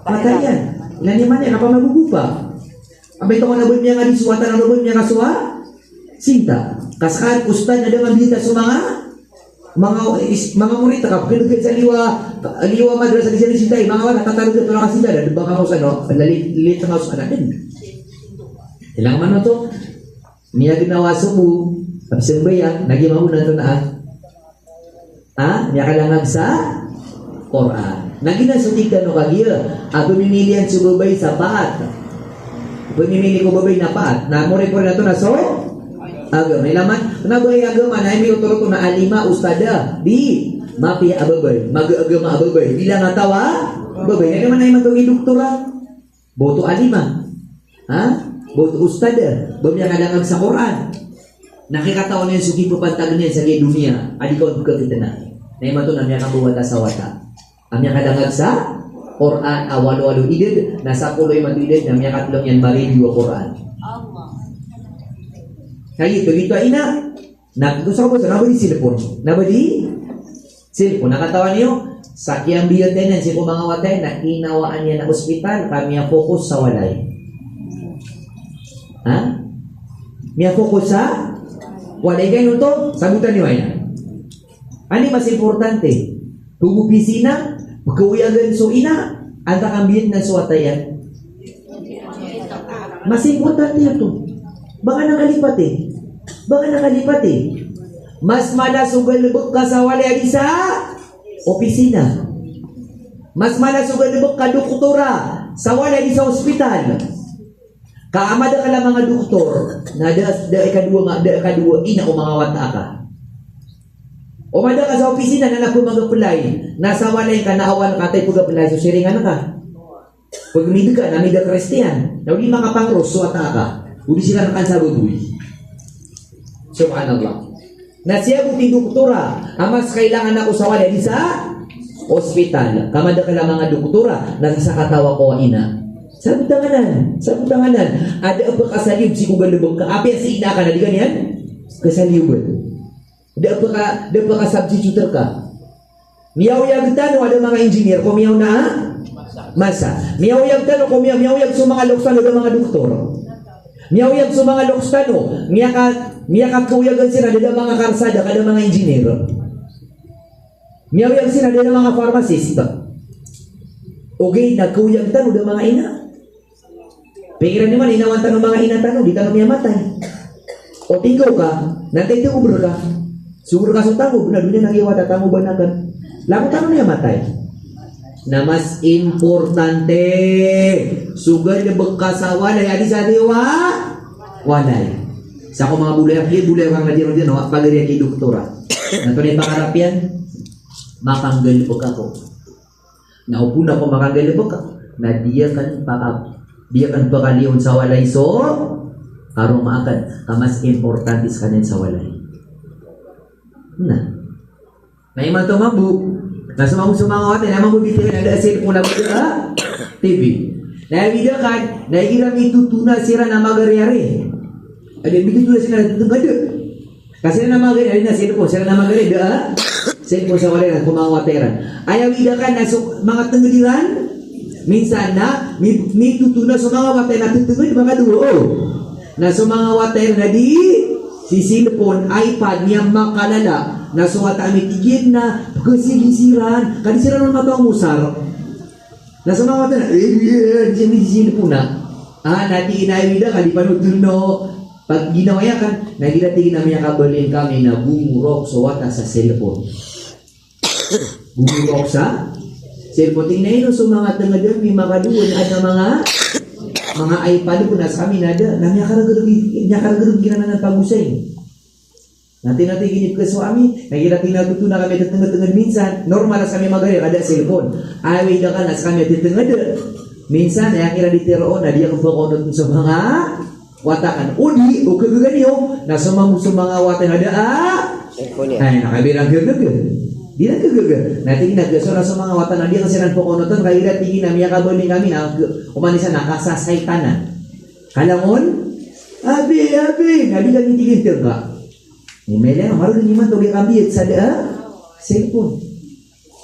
patayan. Ilan naman yan, apa magugupa? Abay ito nga nabun niya nga disuwata ng nabun niya kaswa, sinta. Kasakan, ustad na dengan bilita sa mga murita ka, pinagkait sa liwa madrasa di sinta, mga wala, tatarugit ito na kasinda, na baka mo sa lalit ng house natin. Ilang man na ito, niya ginawa sa po, abisang bayan, naging mauna ito na niya kalangag sa Quran. Naginasutik ka no kagiya. Pumimili ang subabay sa paat. Pumimili ko babay na paat. Na mo rin na ito na so? Agam. Nilaman. Nabay agaman. Ay may uturo ko na alima ustada. Di. Mapi ababay. Mag-agama ababay. Bilang nga tawa. Babay. Ngayon naman ay matungin doktora. Boto alima. Boto ustada. Bamya kalangag sa Quran. Nakikataon niya suki papantagan niya sa dunia. Adikaw ka kita na. Na iman to namya ka buwata sa wata. Amya kadangag sa Quran awal-walu idid nasa pulo iman idid namya katlong yan bari dua Quran. Kaya itu ina. Gusto ko sa nabadi silpon. Nabadi silpon. Nakatawa niyo sa kiyang biyotenan si mga watay na inawaan niya na ospital kami ang fokus sa walay. Ha? Miya fokus sa walay kayo to sagutan niyo yan. Ano mas importante? Kung opisina, magkawiyagan so ina, ang kakambiyat ng suwatayan. Mas importante yun to. Baka nakalipat eh. Mas malasugalubog ka sa walay sa opisina. Mas malasugalubog ka doktora sa walay sa ospital. Kaamada ka lang mga doktor na da ikadua ina o mga wata ka. O mada ka sa opisina na napumagapulay, nasa walay ka, naawan ka tayo pagapulay, so siringan ka. Pag umibig ka, namida Kristiyan, na hindi makapangros, so ata ka, hindi sila nakansabuduy. Subhanallah. Na siya buting doktora, amas kailangan ako sa walay, di sa ospital. Kamada ka lang mga doktora, nasa katawa ko ina. Sabi tanganan. Ada apa kasalib si kugalubog ka, api si ina ka na, di ganyan? Kasalibon. Da pa ka substitute ka. Miyaw yang tano ada mga engineer ko miyaw na masa. Miyaw yang tano ko miyaw yang sa mga lokstano ada mga doktor. Miyaw yang sa mga lokstano miya ka kuyagan sila ada mga karsada kada mga engineer. Miyaw yang sila ada mga pharmacist. Okay, nagkuyag tano ada mga ina. Pikiran naman inawan tano mga ina tano di ka miya matay. O tigaw ka, nanti itu ubro ka. Sumur kasut tamu benar dunia nagi wata tamu banakan. Laku tamu niya matay. Na mas importante sugar de bekas walay adi sa dewa walay. Sa ko mga bulay kang nadiro din no pagari ki doktora. Nato ni pangarap yan makanggal pag ako. Naupo na ko makanggal pag na dia kan pakaliyon sa walay so karong maakan kamas importante sa kanin sa walay. Nah, iman to mambu. Nasa mga na mambu dito na ada cellphone na TV. Na video kan, na iram itu tuna sira na magari-ari. Ada bikin tuna sira na ada. Kasi na magari na cellphone sira na magari da. Cellphone sa wala na kumawateran. Ayaw ida kan na mga tenggediran. Minsan na mi tutuna sa mga wateran na tungod mga duo. Na sa mga wateran na di si cellphone, iPad niyang makalala na suwata kami tigid na kasigisiran kadisiran ng matang musar na sa mga na si cellphone na nati inaibida kalipanod no pag ginawa yan kan nagilatigin namin yung kabalin kami na bumurok suwata sa cellphone bumurok sa cellphone tingnan yun so mga tangadang may makaduon at mga iPad ko nasa kami nada na nyakaragurug ginana ng pagusay. Nanti ginip ka suami, nagilating natuto na kami tatengad-tengad minsan. Normal as kami magari kada cellphone. Away da ka nas kami tatengad. Minsan ay kira ditiroon na diya kung pakonot sa mga watakan. Uni o kagaganiyo nasa mga watan ada ay nakabirang gagag. Di na kagaga. Natin ginagaso na sa mga watan na diya kasi nagpakonoton kaya tingin na miya kabaling kami na umanisa nakasasay tanan. Kalamon? Abi, nabi kami tigil ka. Nimele maru ni man toge kambiyet sa cellphone.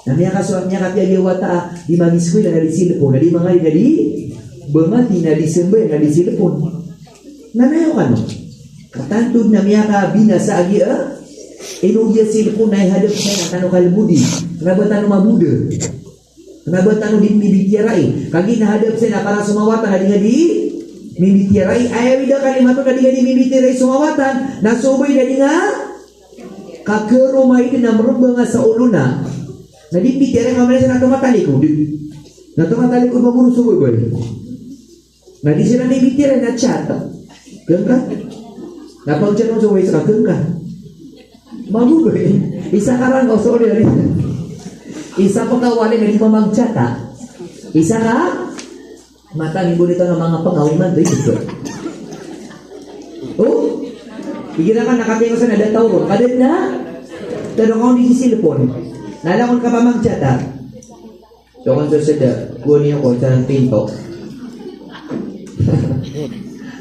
Namiya kasuam niya kapya wata di magisku na di cellphone, di mga di bemati na di sembe na di cellphone. Nanayo kano? Katantod namiya ka binasa agi dia cellphone na hadap sa kanu kalbudi. Kenapa tanu mabude? Kenapa tanu di mibitirai? Kagi na hadap sa para sumawatan na di mimitirai ayaw ida kalimat na di mimitirai sumawatan nasoboy na di nga kakerumay din na merubah nga sa ulo na nadipitirai nga sa natumatalikod mamunu suboy boy na di sila mimitirai na chat keng ka napag-chat mo suboy sa keng ka mabuboy isa karang o sorry isa pagkawali na di pa mag-chat isa ka mata ni bonito ng mga pangawiman ito. Oh, bigyan naman nakatingin sa nadataw ko. Kadet na, tanong ako di si cellphone. Nalangon ka pa magtsata. Tokon sa sada, kunin ako sa pinto.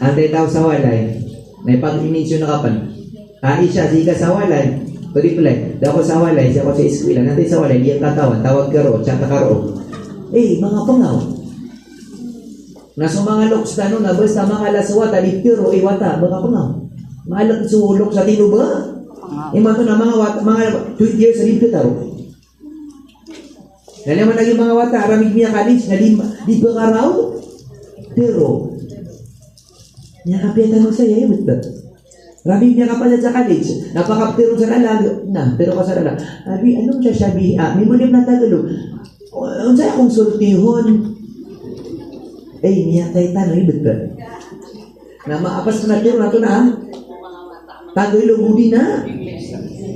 Antay tao sa walay. May pag-inisyon na kapan. Siya, di ka sa walay. Reply, dako sa walay, siya ko sa eskwela. Nantay sa walay, di ang katawan. Tawag ka ro, tsaka ka ro. Mga pangaw. Nasa mga loks na no, na basta mga laswata, di pero, wata, mga pangaw. Mga sulok sa tinuba. Mga to na mga 20 years sa limpyo taro. Nalaman lagi mga wata, aramig niya college na di ba karaw? Pero, niya kapitan mo sa'yo, betul. Ramig niya kapalit sa college, napakaptero sa lalag, pero ka sa lalag. Abi, anong siya sabi? May mulim na Tagalog. Unsay akong sultihon? Niya tayo tanong, betul. Na maapas na tiro na ito na, Tagalog udi na.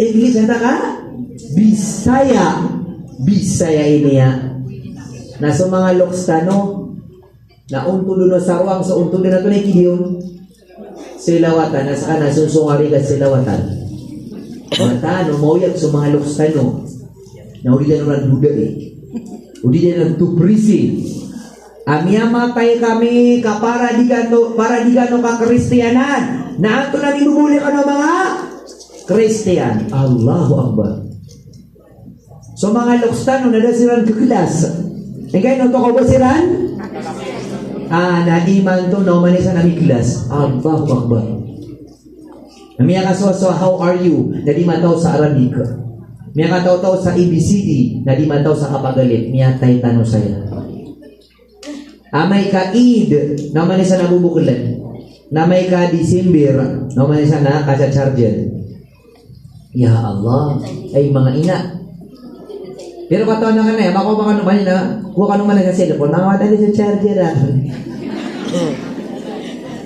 English anda ka? Bisaya ini ya. Na sa mga lokstano na untulo na sarwang sa untulo na ito na ikidiyon silawatan na saka nasunsungari ka silawatan. Matano moyak sa mga lokstano na uli na ng duda uli na ng tuprisi. Amya matay kami para di gano ka Kristiyanan na ato na minumuli ka ng mga Kristiyan. Allahu Akbar. So mga lokstano na siran ke kelas. Kaya no to ko siran? Na iman to no man sa nami kelas. Allahu Akbar. Miya ka so how are you? Na di mataw sa Arabic. Miya ka taw sa ABCD na di mataw sa kapagalit. Miya tay tanong saya. Amay ka Eid na man sa nabubukulan. Na may ka December na man sa na ka charger. Ya Allah, ay mga ina. Pero kataon na ka na, baka naman na, kuha ka naman na sa cellphone, nakawatan sa charger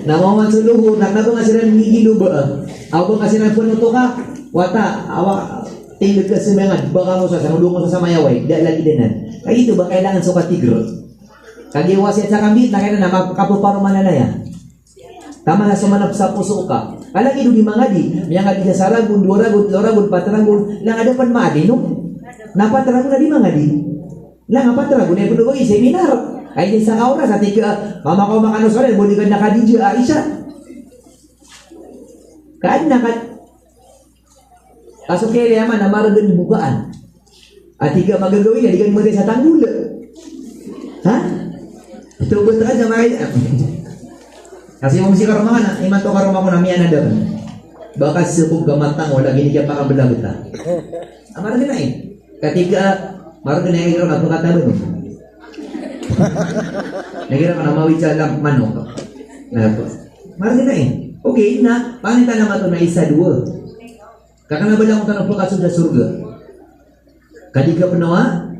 Namaman sa luho, nagnato nga sila nangigilo ba? Ako nga sila punuto ka, wata, awa, tingod ka sa mga, baka mo sa sanulungo sa mayaway, di lagi din na. Kaya ito ba kailangan suka tigro? Kagiwasit sa kambit, na kaya na kapuparo manalaya. Tama na sumanap sa puso ka. Kalagi do di mga di, nga di sa saragun, 2 ragun, 3 ragun, 4 ragun, lang ada pan maadi no? Napat ragun na di mga di. Lang 4 ragun ay kuno bagi seminar. Ay di sa kaura sa tika, mama makano sore bodi kan nakadija Aisyah. Kan nakat kaso kaya yaman na maragan bukaan. At tiga magagawin na di kan sa tanggul. Ha? Ito ba ta na may kasi mo si karuma na, iman to karuma ko na miya na daw. Baka sepug gamatang wala gini kaya pa kabela kita. Amar din ay. Ketika maru na ay ro kata ba. Nagira ka na mawitsa lang manok. Na to. Maru din ay. Okay na, panita na mato na isa dua. Kakana ba lang ko tanong pagkasud sa surga. Kadika penawa?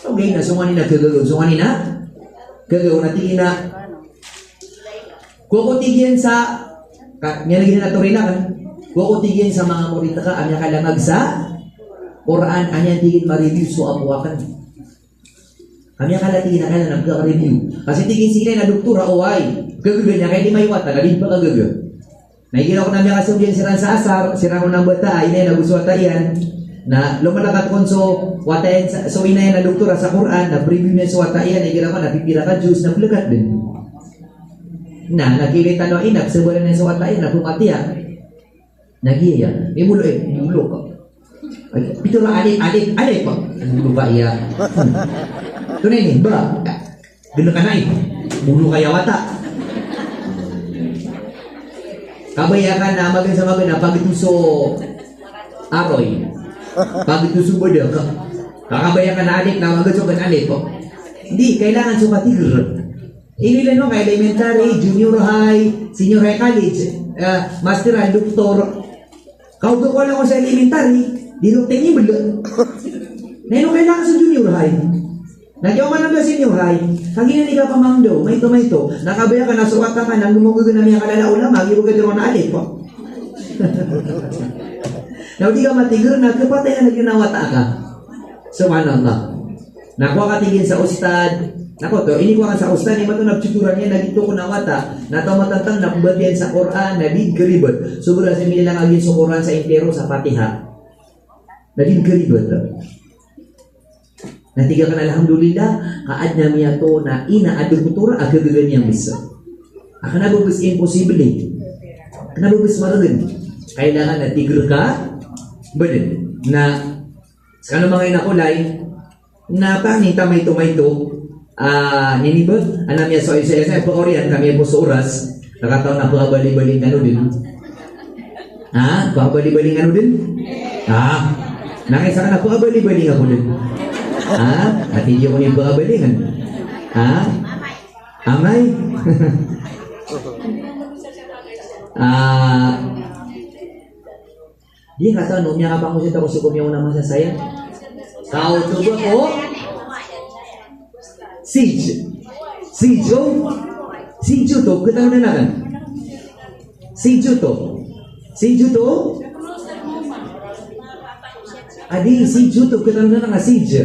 Okay na sungani na kagagaw, sungani na. Kagagaw na tingin na kukutigyan sa niya lagi na turina kan kukutigyan sa mga murita ka anya kalangag sa Quran anya tigin ma-review so abuakan anya kalatigin na kana nagka-review kasi tigin sila na doktora oay gagaga niya kaya di may wata galin pa gagaga naigila ko na niya kasi ubiyan siran sa asar siran ko ng bata inay naguswata yan na lumalakat kon so watayan so inay na doktora sa Quran na preview niya sa wata yan naigila ko na pipila ka juice na pulagat din na nagkilita no inak sebulan sa watain na pumatiya nagiya imulo mulo ka pito na adik pa mulo ba iya tunay ni ba gano ka na mulo kaya wata kabayakan na magin sa magana pagituso aroy pagituso bodo ka kakabayakan na adik na magasokan adik po hindi kailangan sukatigr. Inilan mo kay elementary, junior high, senior high college, master high, doktor. Kauto ko lang ko sa elementary, dinukting niyo bala. Ngayon kailangan sa junior high. Nagyaw ka na ba senior high? Kagina ni ka pamangdo, may ito. Nakabaya ka, nasukata ka, nang gumugugo na niya kalalaula, magibuga dito na alit po. Now di ka matigil na, kapatay na naginawata ka. Subhanallah. Nakuha ka tigil sa ustad, nako to ini ko sa ustad ni mato nagtuturan niya nagito ko na mata na to matatang na kubatian sa Quran na di geribet sobra sa lang agin sa Quran sa impero sa Fatiha na di geribet Natigakan alhamdulillah kaadna miya to na ina adu kutura agagagan yang bisa. Akan abubus impossible. Kenapa bus maragan? Kailangan na tigre ka bener. Na sekarang mga inakulay na pangita may ito nini ba? Anam ya so isa Korean kami po sa oras. Nakataon na po bali-baling ano din. Ha? Bali-baling ano din? Ha? Nakisa ka na po bali-baling ako din. Ha? At hindi ko niyo babalingan. Ha? Amay? Dia kata nomnya apa aku tahu suku yang nama saya. Kau coba ko? Sijo to kita na kan? Sijo to. Adi sijo to kita na nga sijo.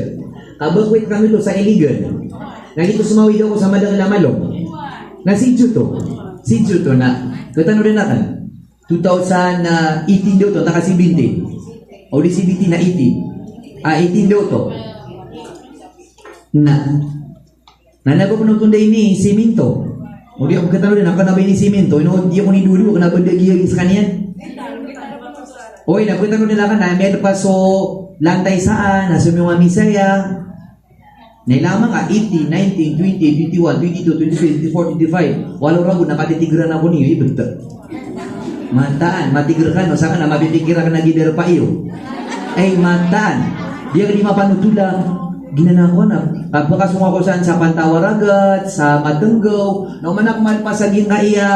Abang wait kami to sa iligan. Nagito sumawi daw ko sama dengan lamalong. Na sijo to na kita na rin na kan? 2018 daw to, taka 20. O di 20 na 18. 18 daw to. Nanago ko nung tunday ni simento. O di ako katalo din, ako nabay ni simento. Di ako ni Dudu, ako nabay nagiging sa kaniyan. Oy, nakutano nila ka na, meron pa so lantay saan, nasa mga misaya. Nailamang ka, 18, 19, 20, 21, 22, 23, 24, 25. Walau ragu, nakatitigran ako niyo, ibig. Mantaan, matigir ka, no? Saka na mabibigir ka na gider pa iyo. Ay, mantaan. Dia ka di mapanutulang. Ginanako na. Pagpakasunga ko saan sa Pantawaragat, sa Matenggaw, no manak malpasagin na iya.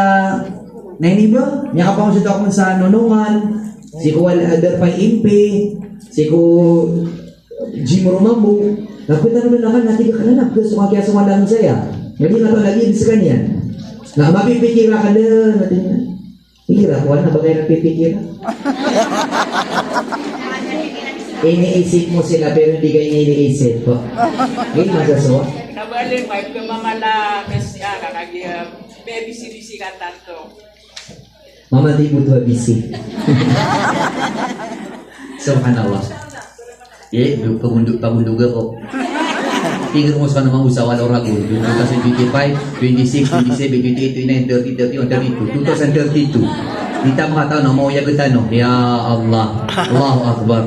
Naini ba? Niya ka pa kung sa sa Nonongan, si ko Alder pa impi, si ko Jim Romambo. Nakita naman naman natin ka na napos kaya sumalang saya. Hindi na to lagi sa kanya. Na mapipikira ka na natin. Pikira ko na bagay na pipikira. Iniisip mo sila pero hindi kayo iniisip po. Hindi masasawa. Nabalin, may kumamala kasi kakagya baby sirisi ka tanto. Mama di butuh bisi. Subhanallah. Pamundug ako. Tingin mo sa namang usawa ng rago. 2025, 26, 27, 28, 29, 30, 32. Kita mga tao na mauya kita no. Ya Allah. Allahu Akbar.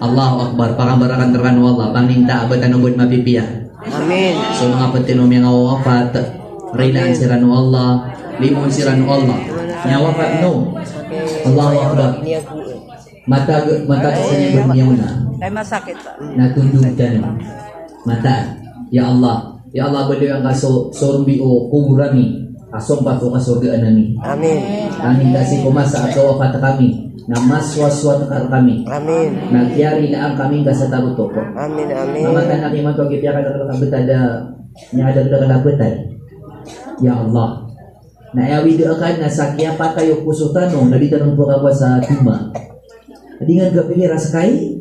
Allahu Akbar. Pakambarakan terkanu Allah. Paninta abatan ng buwan mapipiyah. Amin. So mga patinom yang awafat. Railaan siranu Allah. Limon siranu Allah. Nyawafat no. Allahu Akbar. Mata kesannya berniauna. Ay masakit pa. Natundukkan mata. Ya Allah beliau yang kaso sorbi o kuburami. Asompat o kasurgaan nami. Amin. Amin kasih kumasa at wafat kami. Na maswaswat kami. Amin. Nagyari na ang kaming kasatagot ko. Amin. Amin. Mamatan namin man kung kipya ka nakabetada niya ada nakabetay. Ya Allah. Naayawi doakan na sakya pa kayo pusutano nalitanong po ka sa tuma. Dengan kapilira sakay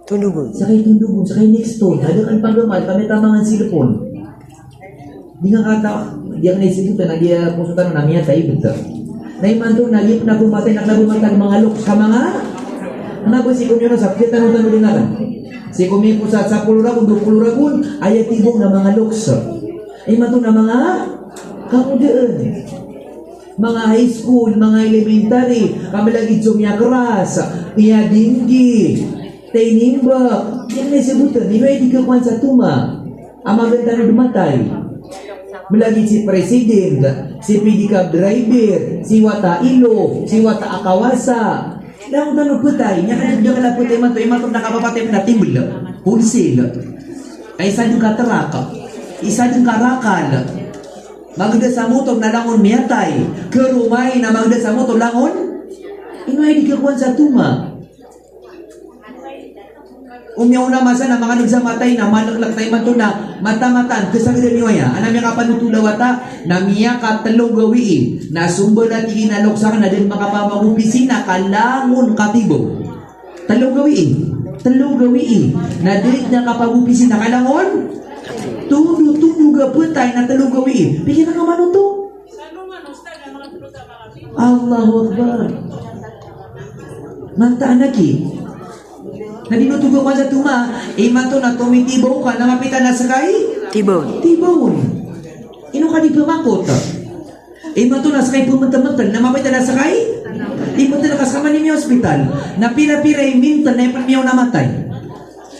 Tundugun. sakay tundugun, sakay next stone. Ada kan panggamal kami tamangan silpon. Dengan kata dia kena isi na dia pusutano na miya tayo betul. Naiman to nagip na bumatay na nabumatan mga lok ka mga nabo si kumyo na sa kita no tanong dingan. Si kumyo sa 10 ragun 20 ragun ay tibok na mga loks. Ay man to na mga kamudaan. Mga high school, mga elementary, kami lagi jumya keras, iya dinggi, tenimba, yang disebutan, ini di kekuan satu mah, ama bentana dumatay. Melagi si presiden, si pedicab driver, si wata ilo, si wata akawasa. Daw tanong putay, nya kan jangan putay man to, nakapapatay na timbul, pulsil. Ay isa yung kataraka, isa yung karakal. Magda sa motor na langon miyatay. Kerumay na magda sa motor langon. Inoy di kakuan sa tuma. Umyaw na masa na mga nagsamatay na malaklak tayo man to na mata-matan. Kasagda niyo ya. Anam yung kapanutulawata na miya katalong gawiin. Na sumbol at ikinaloksak na din makapamagupisina kalangon katibo. Talong gawiin. Na din na kapagupisina kalangon. Tundo ga petay na talong gawiin. Bigyan na kamano to. Allahu Akbar. Mantaan lagi. Na dinutugo ka sa tuma, iman to na tumitibaw ka, namapitan na sakay, Tibon. tibawon. Ino ka di pumakot. Iman to na sakay pumunta-muntan, namapitan na sakay, iman to na kasama ni may hospital, na pira-pira mintan na ipan miyaw namatay.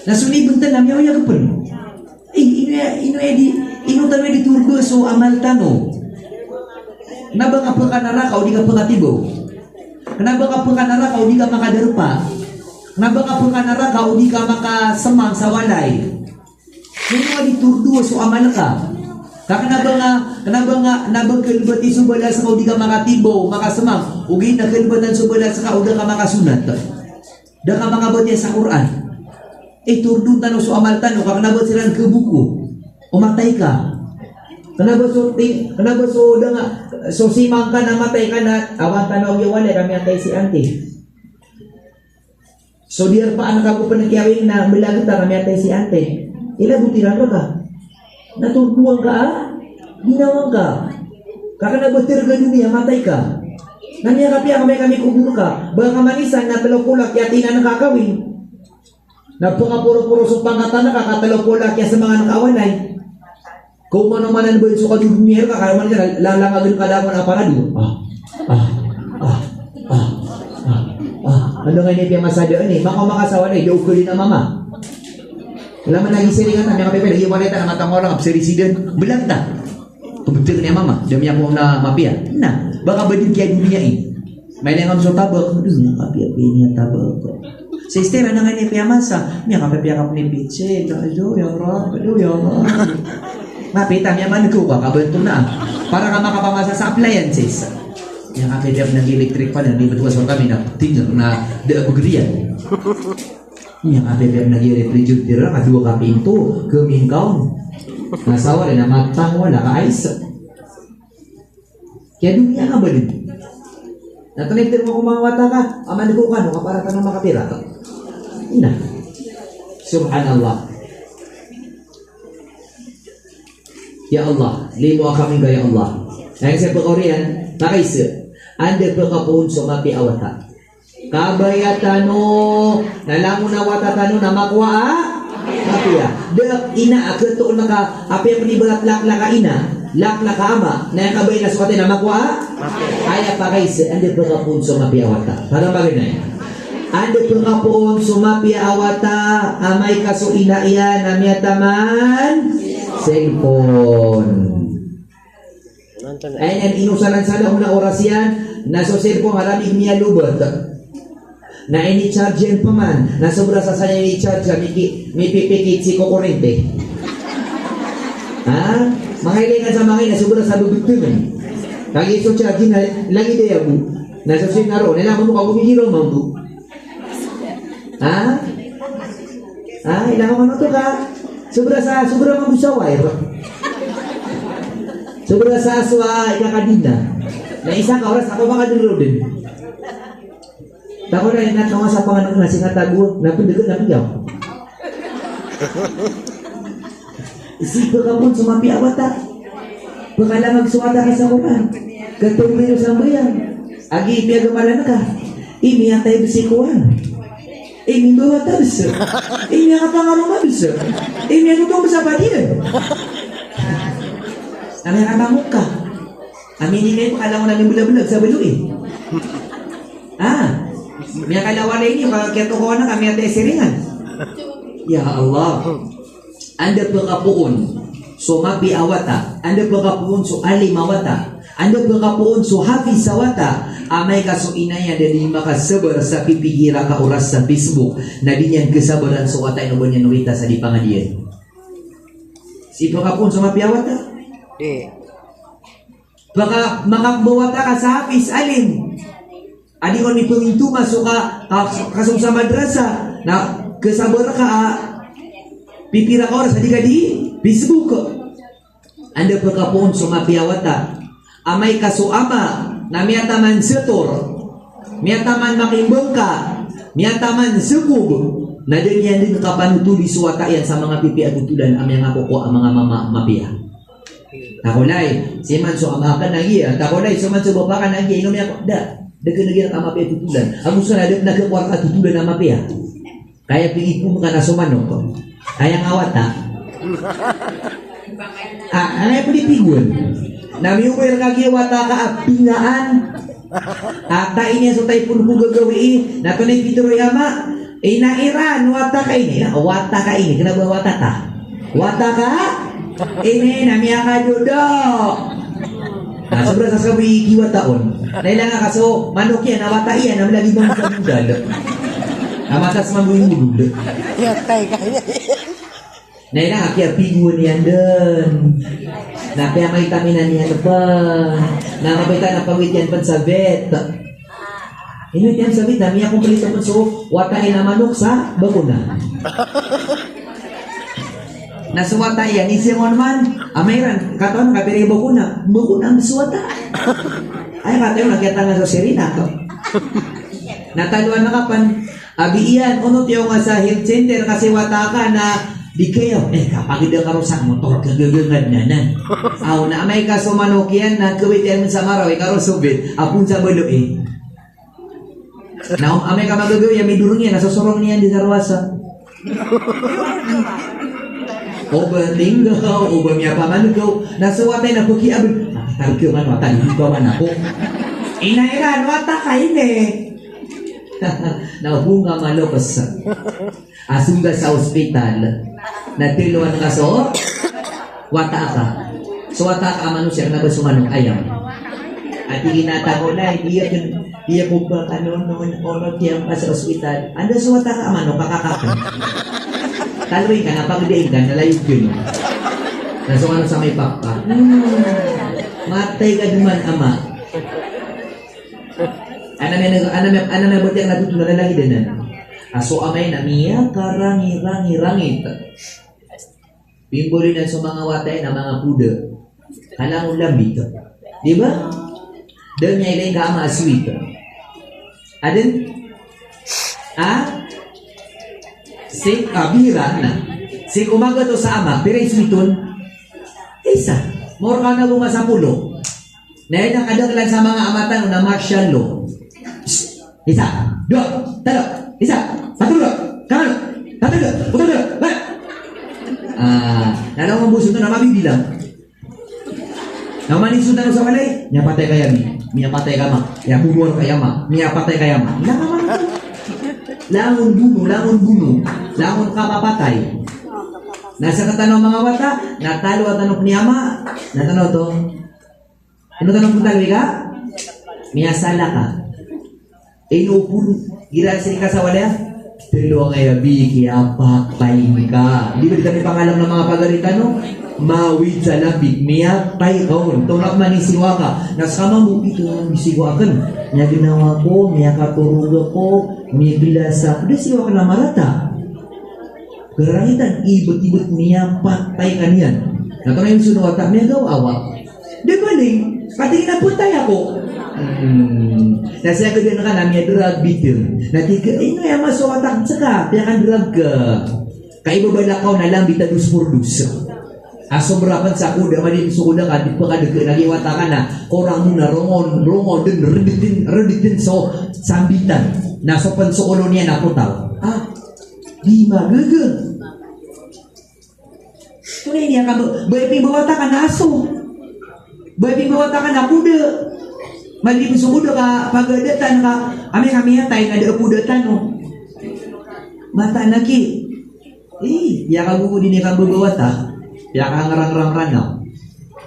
Nasunibuntan na miyaw yagapun. Ino tayo di turgo so amal tano. Kenapa ka pagkanarakaw, di ka pagkatibaw? Kenapa ka pagkanarakaw, di ka makadarpa? Kenapa ka pagkanarakaw, di ka makasemang sa walay? Ino nga di turgo so amal ka. Kenapa nga nabagkalbat isubalas ka, di ka makatibaw, makasemang? Ugin na kalbatan subalas ka, uda ka makasunat. Da ka makabati sa Quran. Turdo tanong so amal tanong, kenapa silang ke buku? Umatay ka. Kenapa so udah nga so simang ka namatay ka na awan tanong yung wala kami atay si auntie. So diar pa anak ako panagyawin na milagta kami atay si auntie. Ila butiran ka. Naturduan ka ginawang ka. Kakana betir ka dunia matay ka. Nanya kami kubur ka. Baka manisan na talok-kulak yatina nakakawin. Na puro-puro sa pangatan na kakatalo-kulak ya sa mga nakawanay. Kung ano-manan ba yung suka dunia ka, kaya man ka, lalangagin ka lang na parado. Ano nga niya piya masadaan maka makasawa na, idaw ko rin na mama. Wala man naging siringan na, may kapipin, nag-iwanita na matang orang, absirisidan, belag na. Kebetul niya mama, dami ako na mapia. Nah, baka ba din kaya dunia may langam so tabak, aduh, kapia-pia niya tabak. Sa istera na nga niya piya masa, niya kapipia ni piche, aduh, ya rap, aduh, ya rap. Mapita niya man ko kabanto na para ka makapamasa sa appliances. Yang kapipia nag-electric pa na, di ba so kami na tinggal na deabugrian. Yang kapipia nag-refrigerator na, kadua ka pinto, keminkaw. Nasawa rin na matang wala ka ayos. Kaya dunia ka ba din? Natanigtin mo kung mga wata ka, aman ko ka, no, para ka nang makapira ka. Ina. Subhanallah. Ya Allah, limo kami ya Allah. Nah, saya pekorian, nakaisa. Anda pekapun sumapi awata. Kabayatano, nalamu na watatano na makwa Tapi ya, dek ina ketuk naka apa yang penibalat lak ina, lak ama, na yang kabay na sukatin na makwa. Ayah pakai se, anda pekapun sumapi awata. Parang bagaimana? Anda pekapun sumapi awata, amai kaso ina iya namanya taman. Cellphone. Ayan inusalan sana una orasyan nasa cellphone harami miya lubot. Na ini charger pa man, nasa brasa sa ini charger may pipikit si kukurente. Mahilingan sa mga nasa brasa bubuktuman. Kagi so charger na lagi daya mo. Nasa sinaro, nalaman mo ka bumihiro mo mo. Ilang mo to ka. Sobra mabusaway. Sobra sa aswa ikakadina. Na isa ka oras ako makadulog din. Tako na ingat ka sa panganak na singatago na pindagot na piyaw. Isipa ka po sumapi awata. Pagkalamag suwata ka sa kuman. Katong meron sa bayan. Agi piya gamalan ka. Imi ang tayo bisikuan. Imi bawa tabis. Imi ang kapangarong mabis. Imi ang utong sa padir. Kami ang katamok ka. Aminin kayo pakalang mo namin bulag-bulag sa baluin. May kalawan na ini, kaya tukuha na kami at esiringan. Ya Allah. Anda pagkapuon, so mapi awata. Anda pagkapuon, so alim awata. Anda pagkapuon, so hafiz awata. Amay ka so inaya na di makasabar sa pipigira ka oras sa Facebook na di niyan kasabaran so watay no banyan nuwita sa di pangadiyan. Si pagkapuon, so mapi awata. Baka makakbawata ka sa hafiz alim. Adi ko ni pengintuma suka kasong sa madrasa na kesabar ka pipira ka oras adi ka di Facebook. Anda pagkapon sumapiawata amay kasuama na miyataman setor miyataman makimbang ka miyataman sekub na ganyan din kapanutuli suwata yan sa mga pipi at tutulan amay nga kuko ang mga mama mapia. Takulay siman so amakan na iya takulay siman so babakan na iya inom niya da dekat negara kama pia tutulan. Aku sana ada nak keluar tutulan nama pia. Kaya pingipun ka na sumano ko. Kaya ngawata. Anay po dipigun. Namiuwer kagi wata ka apingaan. Ata ini so tay pun ko gagawi. Natunay pituro yama. Inairan wata ka ini. Wata ka ini. Kenapa wata ta? Wata ka? Ini namanya ka dudok. Nah, sobrang sasabi kiwa taon. Nailangan kaso manok yan, nawata yan, naman lagi bang magkabudal. Amatas manggulung-gulung. Yatay kaya. Nailangan kaya piguan yan dun. Napaya may taminan yan pa. Namapita na pawit yan pan sa vet. Init yan sa vet, nami akong palito pan so, watain na manok sa bakuna. Nasuwata yan, isi mo naman, amayran, katawan kapiri bakuna ang suwata. Ay, katayo, nakita nga sa sirina ko. Nataluan na kapan, abi iyan, unot yung sa health center kasi wata ka na di kayo, kapag ida karusak motor, kagagagad na nan. Aw, na may kasumanok yan, nagkawit yan sa maraw, ikarusubit, apun sa balo Na amay ka magagawa, may durong yan, nasusurong niyan di sarwasa. Oba tinggal, oba miya paman ko. Nasuwatay na pukiabin. Nakitagyo man wata, hindi ba man ako? Inairan, wata ka ini. Nahunga malopas. Asungga sa ospital. Natiluan ka so, wata ka. So wata ka manusia na ba sumanong ayam. At iginata ko na, iya ko ba noon kiyang pa sa ospital. Ando so wata ka manong kakakakan. Taloy ka, napagdaing ka, nalayog yun. Nasong ano sa may pakpa. Matay ka duman, ama. Ano may buti ang natutunan na lagi din. Aso amay na miya, karangi-rangit. Pimbuli na sa mga watay na mga puda. Kalang ulambit. Di ba? Doon niya ilay ka ama sweet. Adin? Si bira na. Si umaga to sa ama, pero iswiton, isa. More ka na bunga sa pulo. Nahin ang kadaglan sa mga amatan na martial law. Isa, dua, talo, isa, patulo, kamano, patulo, patulo, ba? Nalaw ang buso to na mabibilang. Namanin sundan sa walay, niya patay kaya mi. Niya patay kama. Niya bumor kaya ma. Niya patay kaya ma. Langon buno, langon kapapatay. Nasa katanaw mga wata, natalo at tanong ni ama, natanaw to. Ano tanong kung taloy ka? Miyasala ka. Inupun, girasiri ka sa wala? Pero ngayon, biki, apakpain ka. Di ba dito may pangalan ng mga pagarita, no? Mawid sa labig, miya pay kaon. Tulak manisiwa ka. Nasa kama mo, ito ang bisiwakan. Miya ginawa ko, miya katuruga ko, miya bilasa. Kuda siwa ka na marata. Karahitan, ibot-ibot miya patay ka niyan. Nato na yung sunuwata, miya gaw awa. Di baling, patingin na putay ako. Nasa ka din ka na miya drug victim. Natika, ino yung masuwatak saka, kaya kan drug ka. Kaibabalakaw na lang, bitadus purdus. Asobrakan sa kuda mali sa kuda ka di pa ka nagiwata ka na korang muna rongon din reditin so sambitan nasa pansukulo niya na putaw di magaga tunay niya ka bayping bawata ka na aso bayping bawata ka na kuda mali sa kuda ka pagadatan ka kami tayo nga da kudatan no mata na ki ya ka gugudi ni ka bawata ya kang rang-rang na.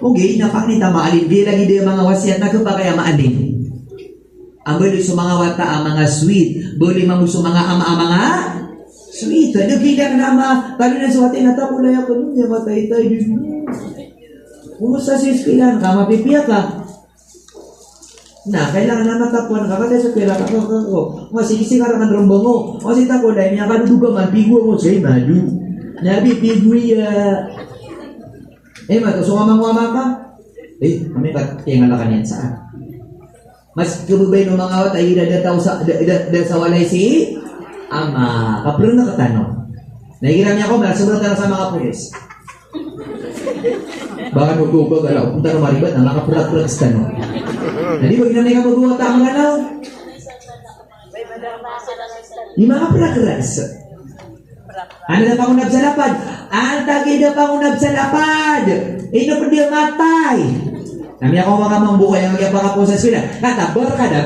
Okay, napakita maalin. Di lagi din mga wasiat na pa kaya maalin. Ang bali sa mga wata, ang mga sweet. Bali mamuso mga ama-ama sweet. Nagkita ka na ama. Kalo na sa wata, natapulay ako nun. Yung matay tayo. Kumusta sa iskilan ka, mapipiya ka. Na, kailangan na matapuan ka. Kasi sa pila ka. Masisi ka naman rombong mo. Kasi tapulay niya, kanuduga man, pigo mo sa'yo, madu. Nabi, piguya. Mato, so ngamang-ngama ka? Kami katingal ka niyan saan? Mas kabubay ng mga awat ay idadataw sa walay si ama. Kapro na katanong. Nahigiram niya ako, sobrang tanong sa mga pulis. Baka nagubag, punta na maribat, ang nakaprak-prak sa tanong. Hindi ba ginamay ka magbuhat ang mga naw? Di mga prak-prak. Anda dapat unab sa lapad. Anta kita pang unab sa lapad. Ino pa dia matay. Nami ako mga mambuka yang mga po sa eskwela. Kata berkada.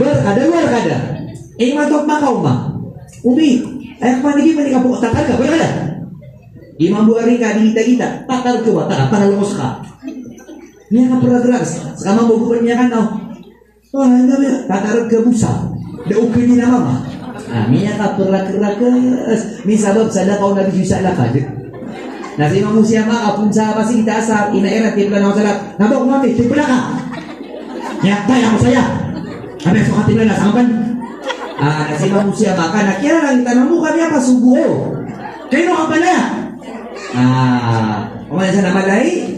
Matok makaw ma. Umi. Ay panigi ka po takal ka. Berkada. Imam buari ka di kita. Takal ka ba? Panalungos ka. Niya ka paragrags. Sama mo bukan niya kan tau. Oh, anda takal ka busa. Da okay ni na mama. Niya ka paragrags. Min sabab sada kau nabi bisa lapad. Nasi manusia maka pun sa pasing taasa inaera tipla na salat. Nabok mami tipla ka. Ya, taya ko saya. Abi so tipla na sampan. Nasi manusia maka nakira lang tanong mo kanya pa subuo. Kayo ka pala. Kumain sa namalay.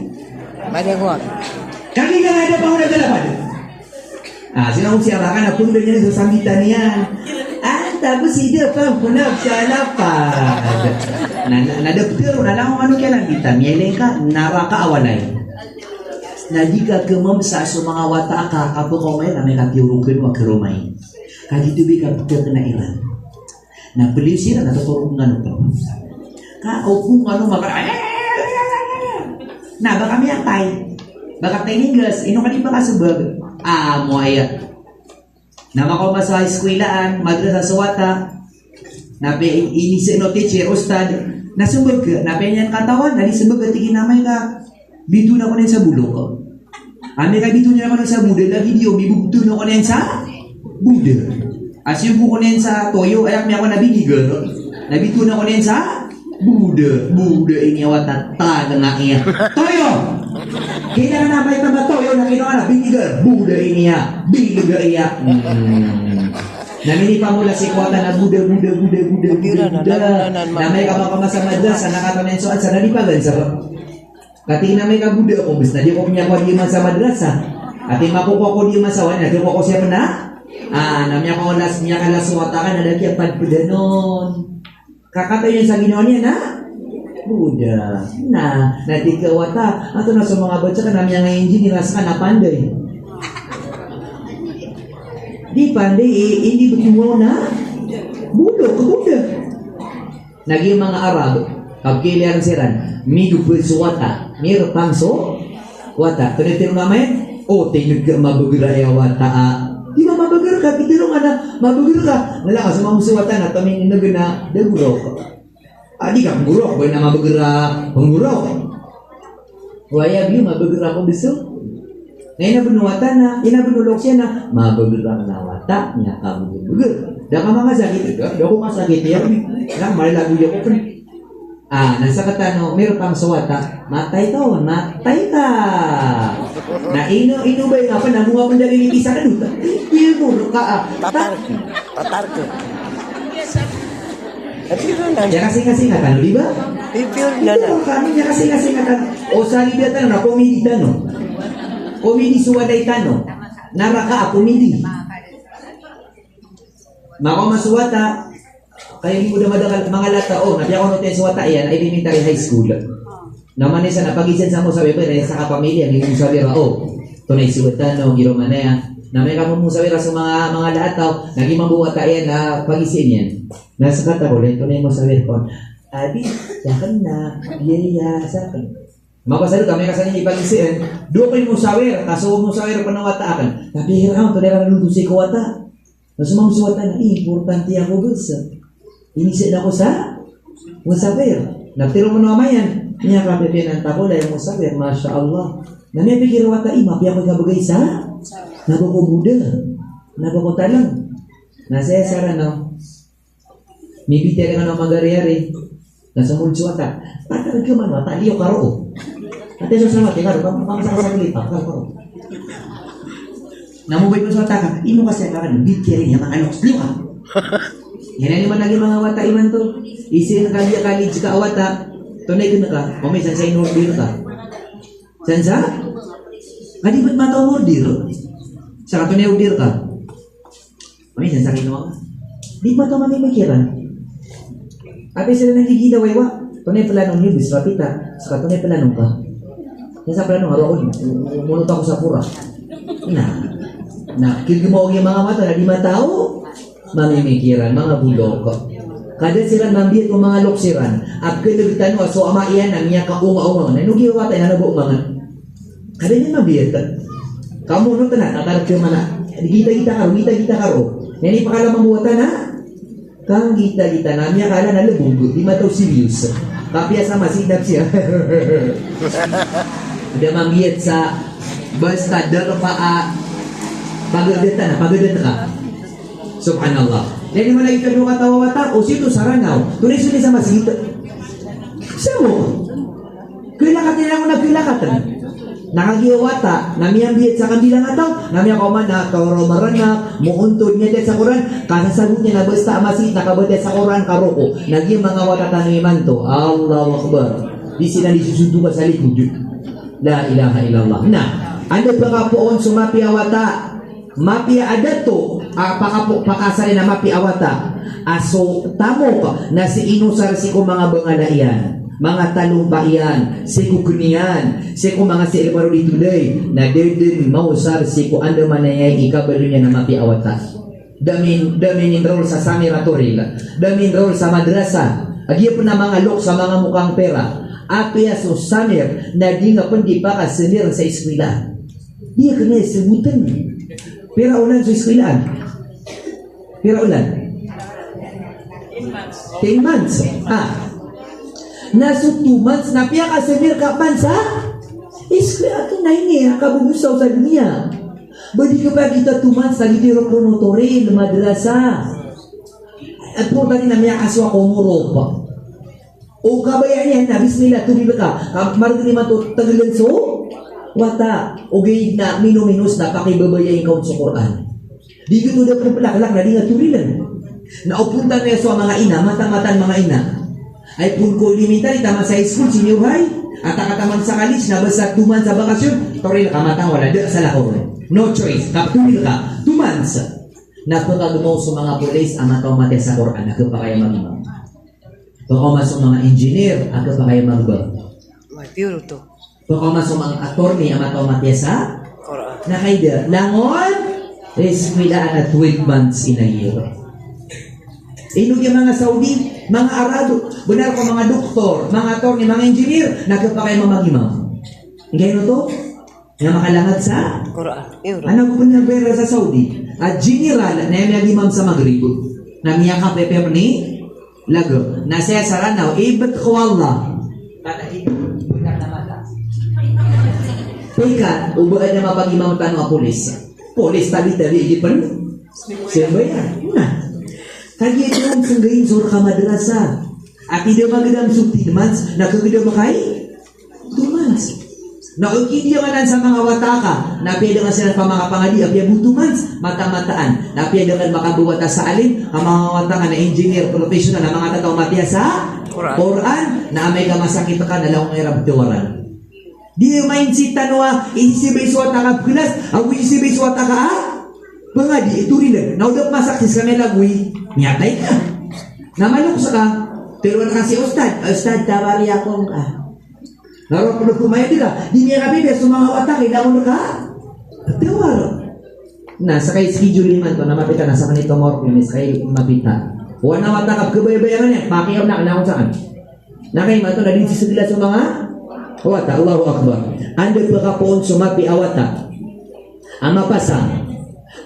Banyak kuat. Kami ka ada pa una dalapan. Sila manusia maka na pun niya sa sambitan niyan. Tapos ida pa punap sa lapad. Nadapter na lang ano kaya lang kita mieleng ka naraka awalay. Na di ka kemam sa mga wata ka kapo ko may na may katiurukin wa kerumay. Kagito bi ka kena ilan. Na beliau sila natutulungan ko. Ka o kung ano maka na baka may atay. Baka English ino kani pa kasubag. Mo ayat. Nama ko sa eskwelaan, madrasa sa wata, nape inisi no teacher, ustad, nasubag ka, nape niyan katawan, nali subag at ikinamay ka, bito na ko na sa bulok ko. Ame ka bito niya ko na sa buda, lagi diyo, bibugto na ko na sa buda. As yung ko na sa toyo, ayak niya ako nabinigal, nabito na ko na sa buda ini awat ta nga iya. Toyo! Kailangan na may tama toyo na kinuha na binigal, buda ini ya, binigal iya. Namini pa mula si Kuwata na buda. Na may kapapama sa madrasa, nakatanin soan sa nalipagan sa kati na may kabuda ko, bis na di ko pinyakuha di man sa madrasa. At makukuha ko di man sa wala, di ko siya pa na. Namya ko las niya kalas wata ka na lagi ang padpadanon. Kakatayo niya sa ginawa niya na Buddha. Nanti ke wata atau na sa mga baca ka namin yang engineers ka na panday. Di pandai hindi begitu na Buddha. Naging mga Arab kapkilian seran midu bersuwata mir pangso wata penetir namanya tinggal mabagira ya wata. Di ba mabagira ka? Pitirong ana mabagira ka. Wala ka sa mga suwata na taming nagana dagurok. Di ka penggurok, boy na mabagira penggurok. Waya biyo mabagira ko besok. Ngayon na benuwata na, inabunulok siya na mabagira na wata niya ka mabagira. Da ka mga sakit, da ko masakit ya. Lang marilago ya ko. Nasa katano, meron pang suwata, matay ka. Na ino ba yung apa, namuha mo dali ni isa ka duta. Puro ka. Tatar ko. Ya kasing-kasingatan, di ba? Pipil na na. Kami ya kasing-kasingatan. O sa libiyatan na komedi tano. Komedi suwaday tano. Naraka komedi. Mako masuwata. Kaya hindi mo na madakal mga lata, nabiya ko natin sa wata yan, elementary high school. Naman isa na pag-isan sa mo sabi pa, sa kapamilya, hindi mo sabi ra, tunay suwata, giro man na yan. Na may kamo mo sabi ra sa mga lataw, naging mabuwata yan na pag-isin yan. Nasa katakulit, tunay mo sabi ko, Abi, yakan na, yaya, sa akin. Mapasalo ka, may kasanin ipag-isin, doon mo sabi ra, kaso mo sabi ra pa ng wata akan. Tapi hirang, tunay ra nalunod si ko wata. Nasa mga suwata na, importante ako gusto. Inisip na ko sa musafir. Nagtiro mo naman yan. Niya kapipinan ta ko dahil musafir. Masya Allah. Nanya pikir wata mapi ako kabagay sa nabako Buddha. Nabako talang. Nasaya saran no. Mibite ka nga magari-ari. Nasa mulsuata. Patag ka man wata. Liyo karo. Ate so sama tingaro. Pamasakasang lipa. Karo. Namubay ko sa wata ka. Ino kasi ka kan. Bikirin niya mga anak. Liyo ka. Yan ang naman lagi mga wata iman to. Isin na kali jika awata. Tunay ka na ka. Kami san sa inordir ka. San sa? Adi ba't mata ordir? Sa katunay ordir ka. Kami san sa kinuha ka. Di ba ito mamimikiran? Ate sila nagigida waywa. Tunay planong niyo. Bisra pita. Sa katunay planong ka. Yan sa planong haro ko. Munot ako sa pura. Kilgumawag yung mga mata na di matao. Mamimikiran, mga bulok. kada siran mambiat ko mga loksiran at kinagitan mo so ama iyan na niya kaunga-unga na nugi watay na nabuungangan kada niya mambiat kamu no tanan atar ke mana kita karo nani pakala mamuwatan na kang kita namanya kala na lebunggut di mataw serius tapi sama sidap siya udah mambiat sa basta darpa pagdeta ka subhanallah. Jadi mana kita dua kata wawata, situ sarangau. Tulis ini sama segitu. Semua. Kilakatan ako na kilakatan. Nakagiwata, nami ang biyat sa kandilang ataw, nami ang komanda, kauromaranak, muuntod niya sa Quran, kasasagot niya na basta amasit, nakabatet sa Quran, karoko. Naging mga watatan ng iman to. Allahu Akbar. Di sila disusundukan sa likod. La ilaha illallah. Nah, anda pagkapoon sumapi awata. Mapi ada to pakasari na mapi awata aso tamo ka na si inusar si ko mga bangalayan mga talumpaian si ko kunian si ko mga si ilmaro dito day na dedin mausar si ko anda manayay ikabalo niya na mapi awata damin enroll sa samiratoril damin enroll sa madrasa agi po na mga lok sa mga mukhang pera api aso samir na di nga pandi pa kasenir sa eskwela dia kena sebutan pira ulan sa eskwelaan. Pira ulan? 10 months. Naso 2 months na piya ka semir ka bansa? Eskwela ito na ini kabubusaw sa dunia. Badi ka pa kita 2 months lagi tiro promotori madrasa. At po tani na miya aswa ko Europa. O kabayan yan na bismillah tubil ka. Maragin naman to tagalan so wata ugay na minuminus na pakibabayain kaun sa Quran. Di gito daw kung palakalak na di nga turilan. Naupunta na sa mga ina, mata-matan mga ina. Ay pun ko elementary, tama sa school, senior high. At akataman sa college, nabasa 2 months sa bakasyon. Toril ka matang wala, di sa lakor. No choice, kaptumil ka, 2 months. Napakagumaw sa mga police, ang mataw mati sa Quran, ako pa kaya mag-imaw. Pagkaw sa mga engineer, ako pa kaya mag-imaw. Matiro to. Pagkaw masuk mga attorney ang mataw matiasa Quran. Nakaida langon eskwela na 12 months in a year. Inog yung mga Saudi, mga Arado, benar ko mga doktor, mga attorney, mga engineer, nagkapakay mamagimaw. Ngayon to, na makalangad sa Quran. ano ko niya pera sa Saudi. At general na yung nagimam sa Maghrib. Na miya ka peper ni lago. Nasaya saranaw, ibat ko Allah. Kada benar na mata. Pagkat, ubaan na mapag-imam tanong ang polis. Polis tabi-tabi, hindi pa rin. Siya ba yan? Nah. Kaya ito ang sanggayin sa ka madrasa. At hindi magandang 15 months, nakaganda ba kayo? 2 months. Nakikindi ka sa mga wataka, napiyada nga sila pa mga pangadi, apya 2 months, mata-mataan. Napiyada nga makabuwata sa alin, ang mga wataka na engineer, professional, na mga tataw matiya sa Quran, na may kamasakit ka, nalawang irabtiwaran. Di mindset tanwa isibay suwata ka pilas ang isibay suwata ka pangadi ito rin naudap masaksis kami lagwi nyatay ka namanok sa ka pero kasi ustad tawari akong naroon ko kumaya ka di niya kami beso mga watak ilaon ka tawar na sa kay schedule man to na mapita na sa kanito morphinis kay mapita wana watak kabaybayan niya pakiyaw na ilaon saan na kay mato na din sila sa mga awata, Allahu Akbar. Anda pagkapoon sumapi awata. Ang mapasang.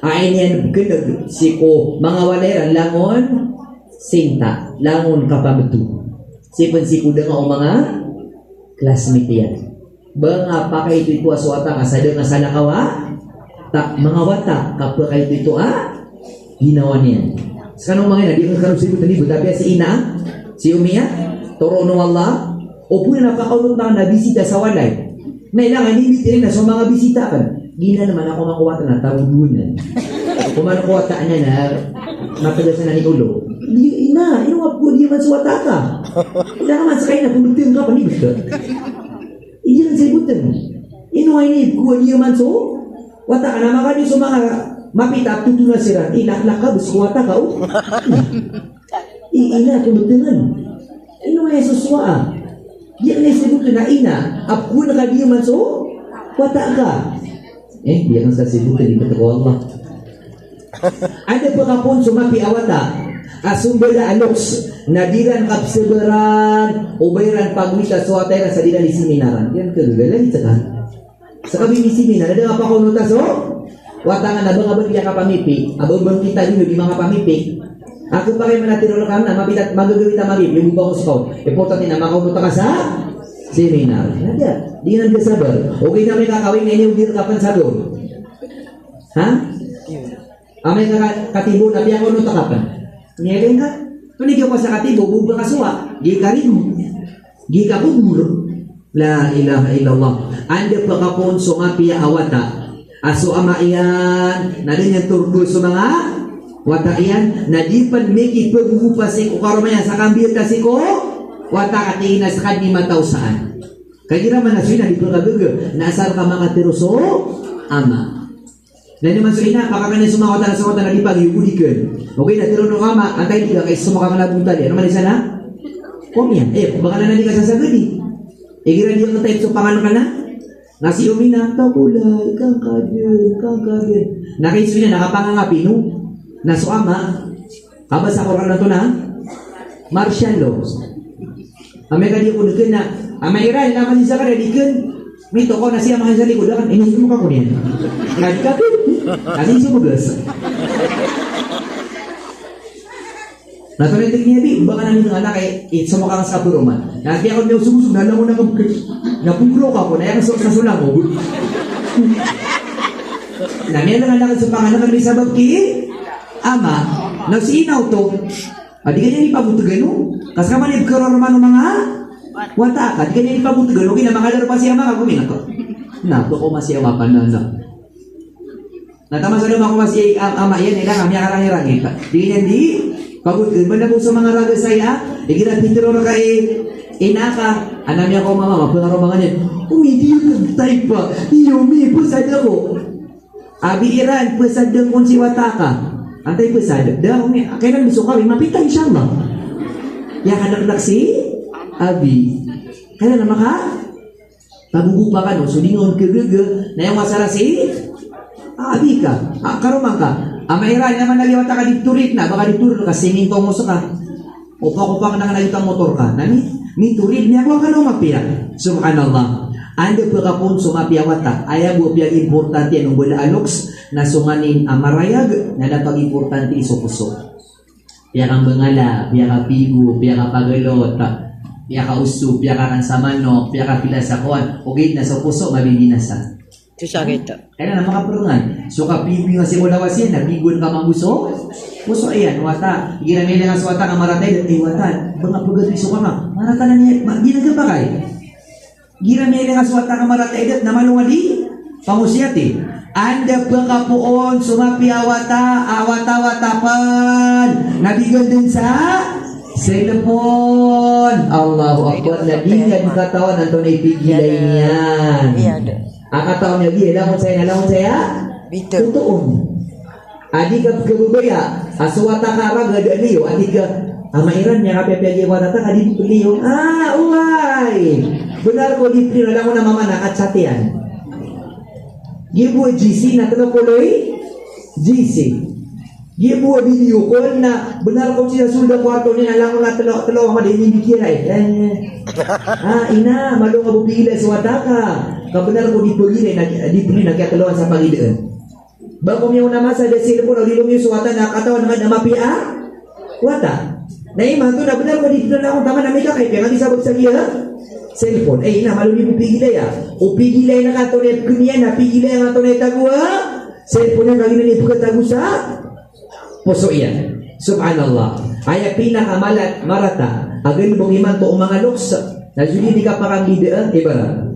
Ayin yan kinag siko mga waleran langon sinta. Langon kapabatu. Sipon siko nga o mga classmate yan. Banga pa kayo ito aswata kasada nga sa nakawa. Tak mga wata kapag kayo ito ginawa niyan. Sa kanong mga ina, di ka karong sibot na libot. Tapi si ina, si Umiya, toro no Allah. O po na napakaulong na bisita sa walay. Nailangan, inimit na sa mga bisita kan. Gina naman ako makuwata na tawudunan. Kung manukuwata niya na mapagasan na ni ulo. Ina, inuwap ko di man suwata ka. Ila naman sa kayo na pulutin ka panibig ka. Hindi lang silibutan. Inuway ni ko di man so. Wata ka na makali sa mga mapita tutuna sila. Inaklak ka, bus kuwata ka. Ina, pulutin. Inuway suswa. Yan na sibuk na ina. Apo na kadiyo man so. Wata ka. Di ang sa sibuk na di ba ko Allah. Ada pagkapon sumapi awata. Asumbala aloks nadiran kapseberan ubayran pagwita suatera sa dina di seminaran. Yan kagala ito ka. Sa kami di seminar ada apa konotas watangan abang-abang dia kapamipi, abang-abang kita dulu di mga pamipi. Ako pa kayo manatiro ka na mapitat magagawin ta magi, yung bubang ko importante na makaunta ka sa seminar. Ada, di nan kasabar. Okay na may kakawin na inyong dir kapan sa doon. Ha? Amay katibo na biya ko no takapan. Ngelen ka? Tunig ko sa katibo bubang kasuwa, gi karim. Gi kabubur. La ilaha illallah. Anda pakapon sumapiya awata. Aso ama iyan, na din yung turdo sa mga wata iyan, na di pan meki pagbupa si ko karomaya sa kambir kasi ko wata katiin na sa kanima tao saan. Kaya naman na siya, di pa kagaga, naasar ka mga tiroso, ama. Na naman so ina, pakakanin sumawata na sa wata na di pag-iulikan. Okay, na tiro nung ama, antay di ka, kaya sumakang nabunta di. Ano man isa na? Kumyan. Baka na di ka sasagad gira dia nge-type so pangan ka na? Nasi umina, takulay, kang kagen. Nakaisyo niya, nakapangangapi, no? Naso ama, kabasa ko na ito na, martial law. Amay ka di ko nukin na, amay iran, naman siya ka redikin, mito ko na siya mga sa likod, inisip mo ka ko niyan. Ngadi ka pin, kasi siya bugas. Natulitik niya di, baka namin ng anak ay sumakang sa kapuruman. Nagkaya ako niya sumusog, nalang ko na kabukit. Napugro ka po, naya sa sulang ko. Namaya lang anak sa pangalan kami sa bagki. Ama, nagsinaw to. Di kanya ipabutagan no? Kasi kaman ibkaroon naman ng mga wata ka. Di kanya ipabutagan no? Kinamangalar pa siya mga kumin ako. Nato ko masyawa pa na na. Natama sa naman ko masya ama yan, ilang kami akarang-irangin pa. Di kanya di. Pagod din, banda po sa mga raga saya, ikirat pitiro na kay inaka, anam niya ko mama, mapangaro mga niyan, hindi yung type pa, may pusad ako. Abi iran, pusad ng kung si wataka. Antay pusad, daw, kailan gusto kami, mapitay siya ba? Yakan si Abi. Kailan naman ka? Tabubupa ka no, sulingon kagaga, na yung masara si Abi ka, karumang ka. Amairan naman naliwata ka diturit na, baka diturit ka, singin ko mo sa ka. Upa-upang na nalita motor ka. Nani? Miturit niya ko ka no mapia. Subhanallah. Anda pagkapon sumapia wata. Ayaw mo piyag importante ng wala aloks na sunganin amarayag na napag-importante iso puso. Piya kang bangala, piya ka pigo, piya ka pagalot, piya ka uso, piya ka kansamanok, piya ka pila sa kuwan. Ugit na sa puso, mabibinasa. Sakit. Kaya na makapurungan. So kapibi nga si Mulawasin, nabigon ka mabuso. Puso ayan, wata. Ginamili nga sa wata nga maratay, ay wata. Banga pagatiso ka nga. Marata na niya, ginagabakay. Ginamili nga sa wata nga maratay, namalungadi. Pangusyati. Anda pagkapuon, sumapi awata-watapan. Nabigon din sa cellphone. Allahu Akbar. Nabigan katawan, nanto na ipigilay niyan. Iya ada. Akataon niya, alam mo saya? Betul. Totoo. Adi ka kabubaya, aswata ka raga da liyo, adi ka amairan niya kapepegi watata ka di liyo. Uway! Benar ko di prino, alam mo na mama nakatsatian. Gibu GC na tanapuloy? GC. Gibu video call na benar ko siya sulda kwarto niya, alam mo na talo ka din hindi kiray. Ina, malo nga bupila sa wata ka. Kabenar ko di pagilay nagkatuluan sa Panginoon. Bago mo na masa da cellphone o dilong yung suwata na katawan naman na mapia wata. Na ima to na benar ko di na akong tama na may kakay kaya nga disabot sa iya cellphone. Ina malumi mo pigilay o pigilay na katonay kuniya na pigilay nga katonay tagwa cellphone na kagina ni pagkatago sa puso iyan. Subhanallah. Ay pinakamalat marata agan mong iman to mga loks na juli di ka parang lider ibara.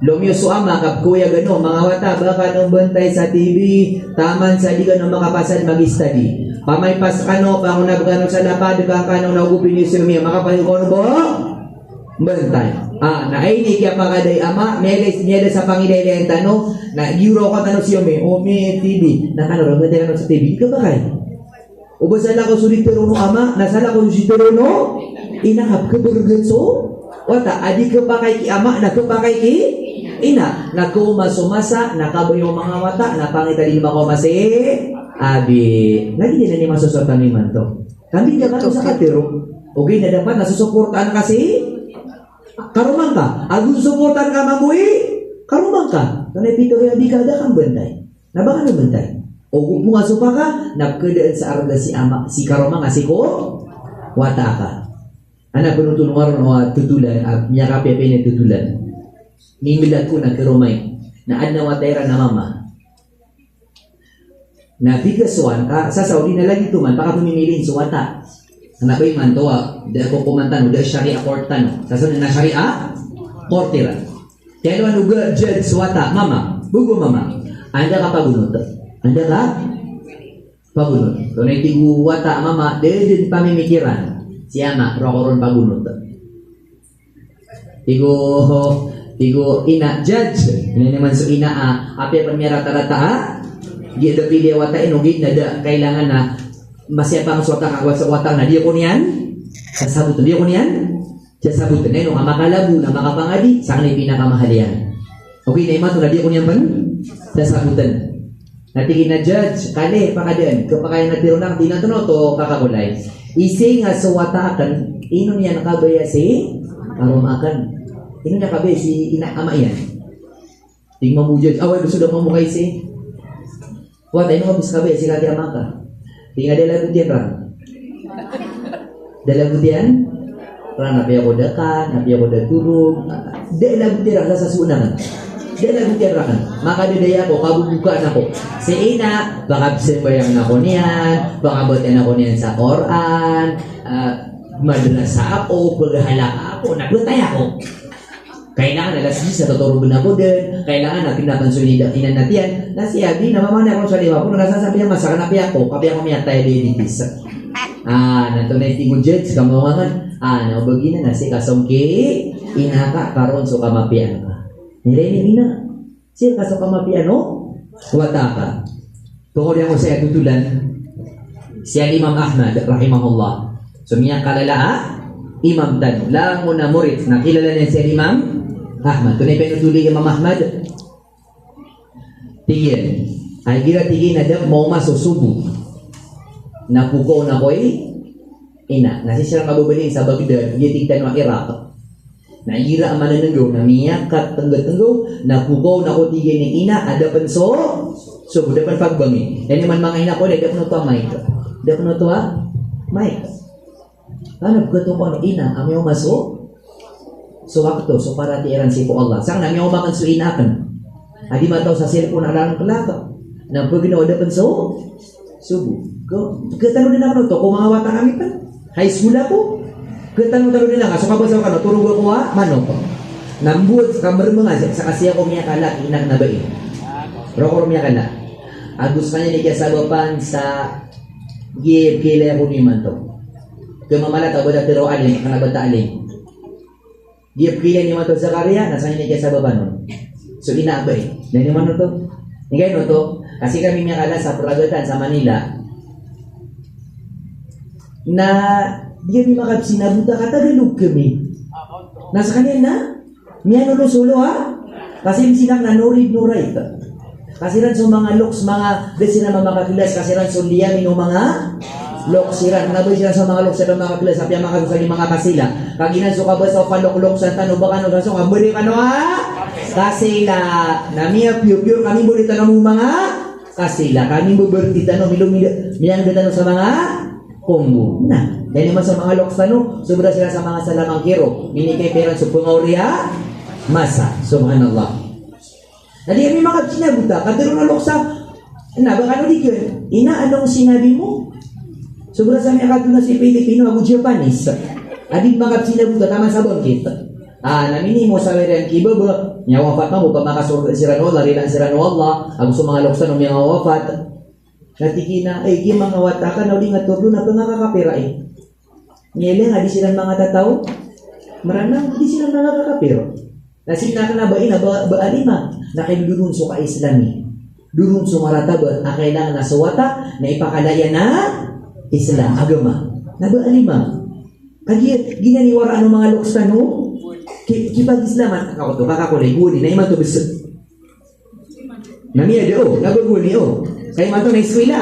Lomyo suama kap kuya gano mga wata baka nung bantay sa TV taman sa di gano makapasad mag-study pamaypas kano pango nabgano sa lapad ka kano nagupin yung sumi makapahin ko bo bantay na ay ni kaya pagaday ama meles niya sa pangiday tano na giro ko tano siyo me o me TV na kano ro ganda sa TV ka ba kay ubasala ko sulit pero no ama nasala ko sulit pero no inahap ka burgenso wata adi ka pa kay ki ama na ka pa kay ki ina nakumasumasa nakabayo mga mata napangita din ba ko masi abi lagi din ni masusutan ni man to Kami dia kan sa katero. Okay na dapat nasusuportahan kasi karumang ka. Agus suportahan ka mamui, karumang ka. Kanay pito kaya bikada kang bantay. Nabaka na bantay. O kung nga supa ka, nagkadaan sa arda si ama, si karumang kasi ko, wata ka. Anak penutulungan orang tutulan, nyakapi apa ini tutulan. Mimilat ko na karumay, na adna watera na mama. Na bigaswan ka, sa Saudi na lagi tuman, baka pumimilin suwata. Anak ba yung mantuwa, di ako kumantan, di syariah kortan. Sasunod na syariah, kortira. Kaya naman uga, judge, suwata, mama, bugo mama, anda ka pabunod. Anda ka pabunod. Kung naitigu wata, mama, din pamimikiran. Siyama, rokoron pabunod. Tigo ina, judge. Ini naman so ina, api pan mera rata-rata, di ada pilih wata inugit na da kailangan na masyapang suwata kakwa sa watang na di ako niyan sasabutan di ako niyan sasabutan na yun ang makalabu na makapangadi sa kanil pinakamahalian okay na ima ito na di ako niyan man sasabutan natigin na judge kali pakadaan kapag na tiro lang di na ito no to kakakulay isi nga suwata akan ino niya nakabaya si arumakan ino nakabaya si inaama yan tingnan mo judge away gusto daw mamukay si wata ino mabis kabaya si kati amaka tinggal dalam butian rang. Dalam butian rang napi ako dekat, napi ako turun. Dalam butian rang sa suunan. Dalam butian rang. Maka didaya ako kabubukaan ako. Si ina baka sembayang ako niyan, baka boten ako niyan sa Quran, madrasah ako, paghahala ako, naglutay ako. Kailangan alas 10 sa tuturugin ako din. Kailangan natin natin sunida inanatian. Nasi abi, namamana ako sa lima ko. Nagasasabi ang masaka na piyak ko. Kapi ako miyak tayo diabetes. Natunay tingo jets. Kamuangan. Naubagi na nasi kasongki. Inaka karon so kamapian ka. Nilay na. Siya kasong kamapian o? Wata ka. Tungkol yan ko sa tutulan. Siya Imam Ahmad, rahimahullah. So miyak kalala Imam Tan. Lang mo na murid. Nakilala niya siya Imam Ahmad. Tunay pinutuli Imam Ahmad. Tigil. Ay gira tigil na daw mau masusubo. Napuko na ko ina. Nasi siya kabubalin sa Baghdad. Gitigtan wa Iraq. Nagira ang manananggaw. Namiyak kat tenggaw-tenggaw. Napuko na ko tigil ni ina. Ada penso. So, dapat pagbangi. Yan naman mga ina ko. Dapat penutua mic. Dapat penutua mic. Ano begitu ko ina. Ami masuk. So waktu so para tiiran si po Allah. Sang nami umakan su inakan. Adi mataw sa cellphone alang kelaka. Na pag ginawa dapat so subuh. Ketanu din ako to kung mga wata kami pa. High school ako. Ketanu din ako. So kabasa ko turug ko mano ko. Nambut kamar mga sa kasi ako miya kala inak na bae. Rokor miya kala. Agus kanya ni kasabapan sa gib kile ko ni manto. Kemamala tahu dah terus alim, kena bata alim. Dia pilih ni mata Zakaria, nasanya ni kisah babanon. So ina abay. Dan ni mana tu? Ni kayo to? Kasi kami yang ada sa peragatan sa Manila. Na dia ni makapsi na buta kata dilug kami. Nasa kanya na? Miya no solo ha? Kasi silang nanurid nuray. Kasi ran so mga looks, mga desi na mamakakilas, kasi ran so liyan yung mga loksiran, naboy sila sa mga loksiran mga klas, sabi ang mga gusto ni mga kasila. Kaginan so ka ba sa palok-lok sa tanong ba kano kaso nga buri kano ha? Kasila, namiya pure kami buri tanong mga kasila. Kami buberti tanong miyang tanong sa mga kombo. Na, dahil naman sa mga loks tanong, sobra sila sa mga salamang kiro. Minikay peran sa pangawriya, masa. Subhanallah. Nadi kami makapsinabuta, katiro na loksa, na ba kano di yun? Ina, anong sinabi mo? Sobra sa mga katuna si Pilipino, ako Japanese. Adik mga sinabuta, tama sa bangkit. Namini mo sa werian kibaba, niya wafat mo, pa makasurga si Rano, lari lang si Rano Allah, ako sa mga loksa ng mga wafat. Natiki na, di mga watakan, o di nga turdo na pangakakapira Nyele nga, di silang mga tataw. Maranang, di silang mga kakapiro. Nasina ka na ba baalima? Nakilulun so ka Islami. Durun so marataba, na kailangan na suwata, na ipakalaya na Islam, agama. Nabaalima. Kaya ginaniwara ano mga loks no? Kipag-Islaman, ako to, kakakulay, guni, na iman to besok. Namiya do, naguguni, Kaya man to na eskwela.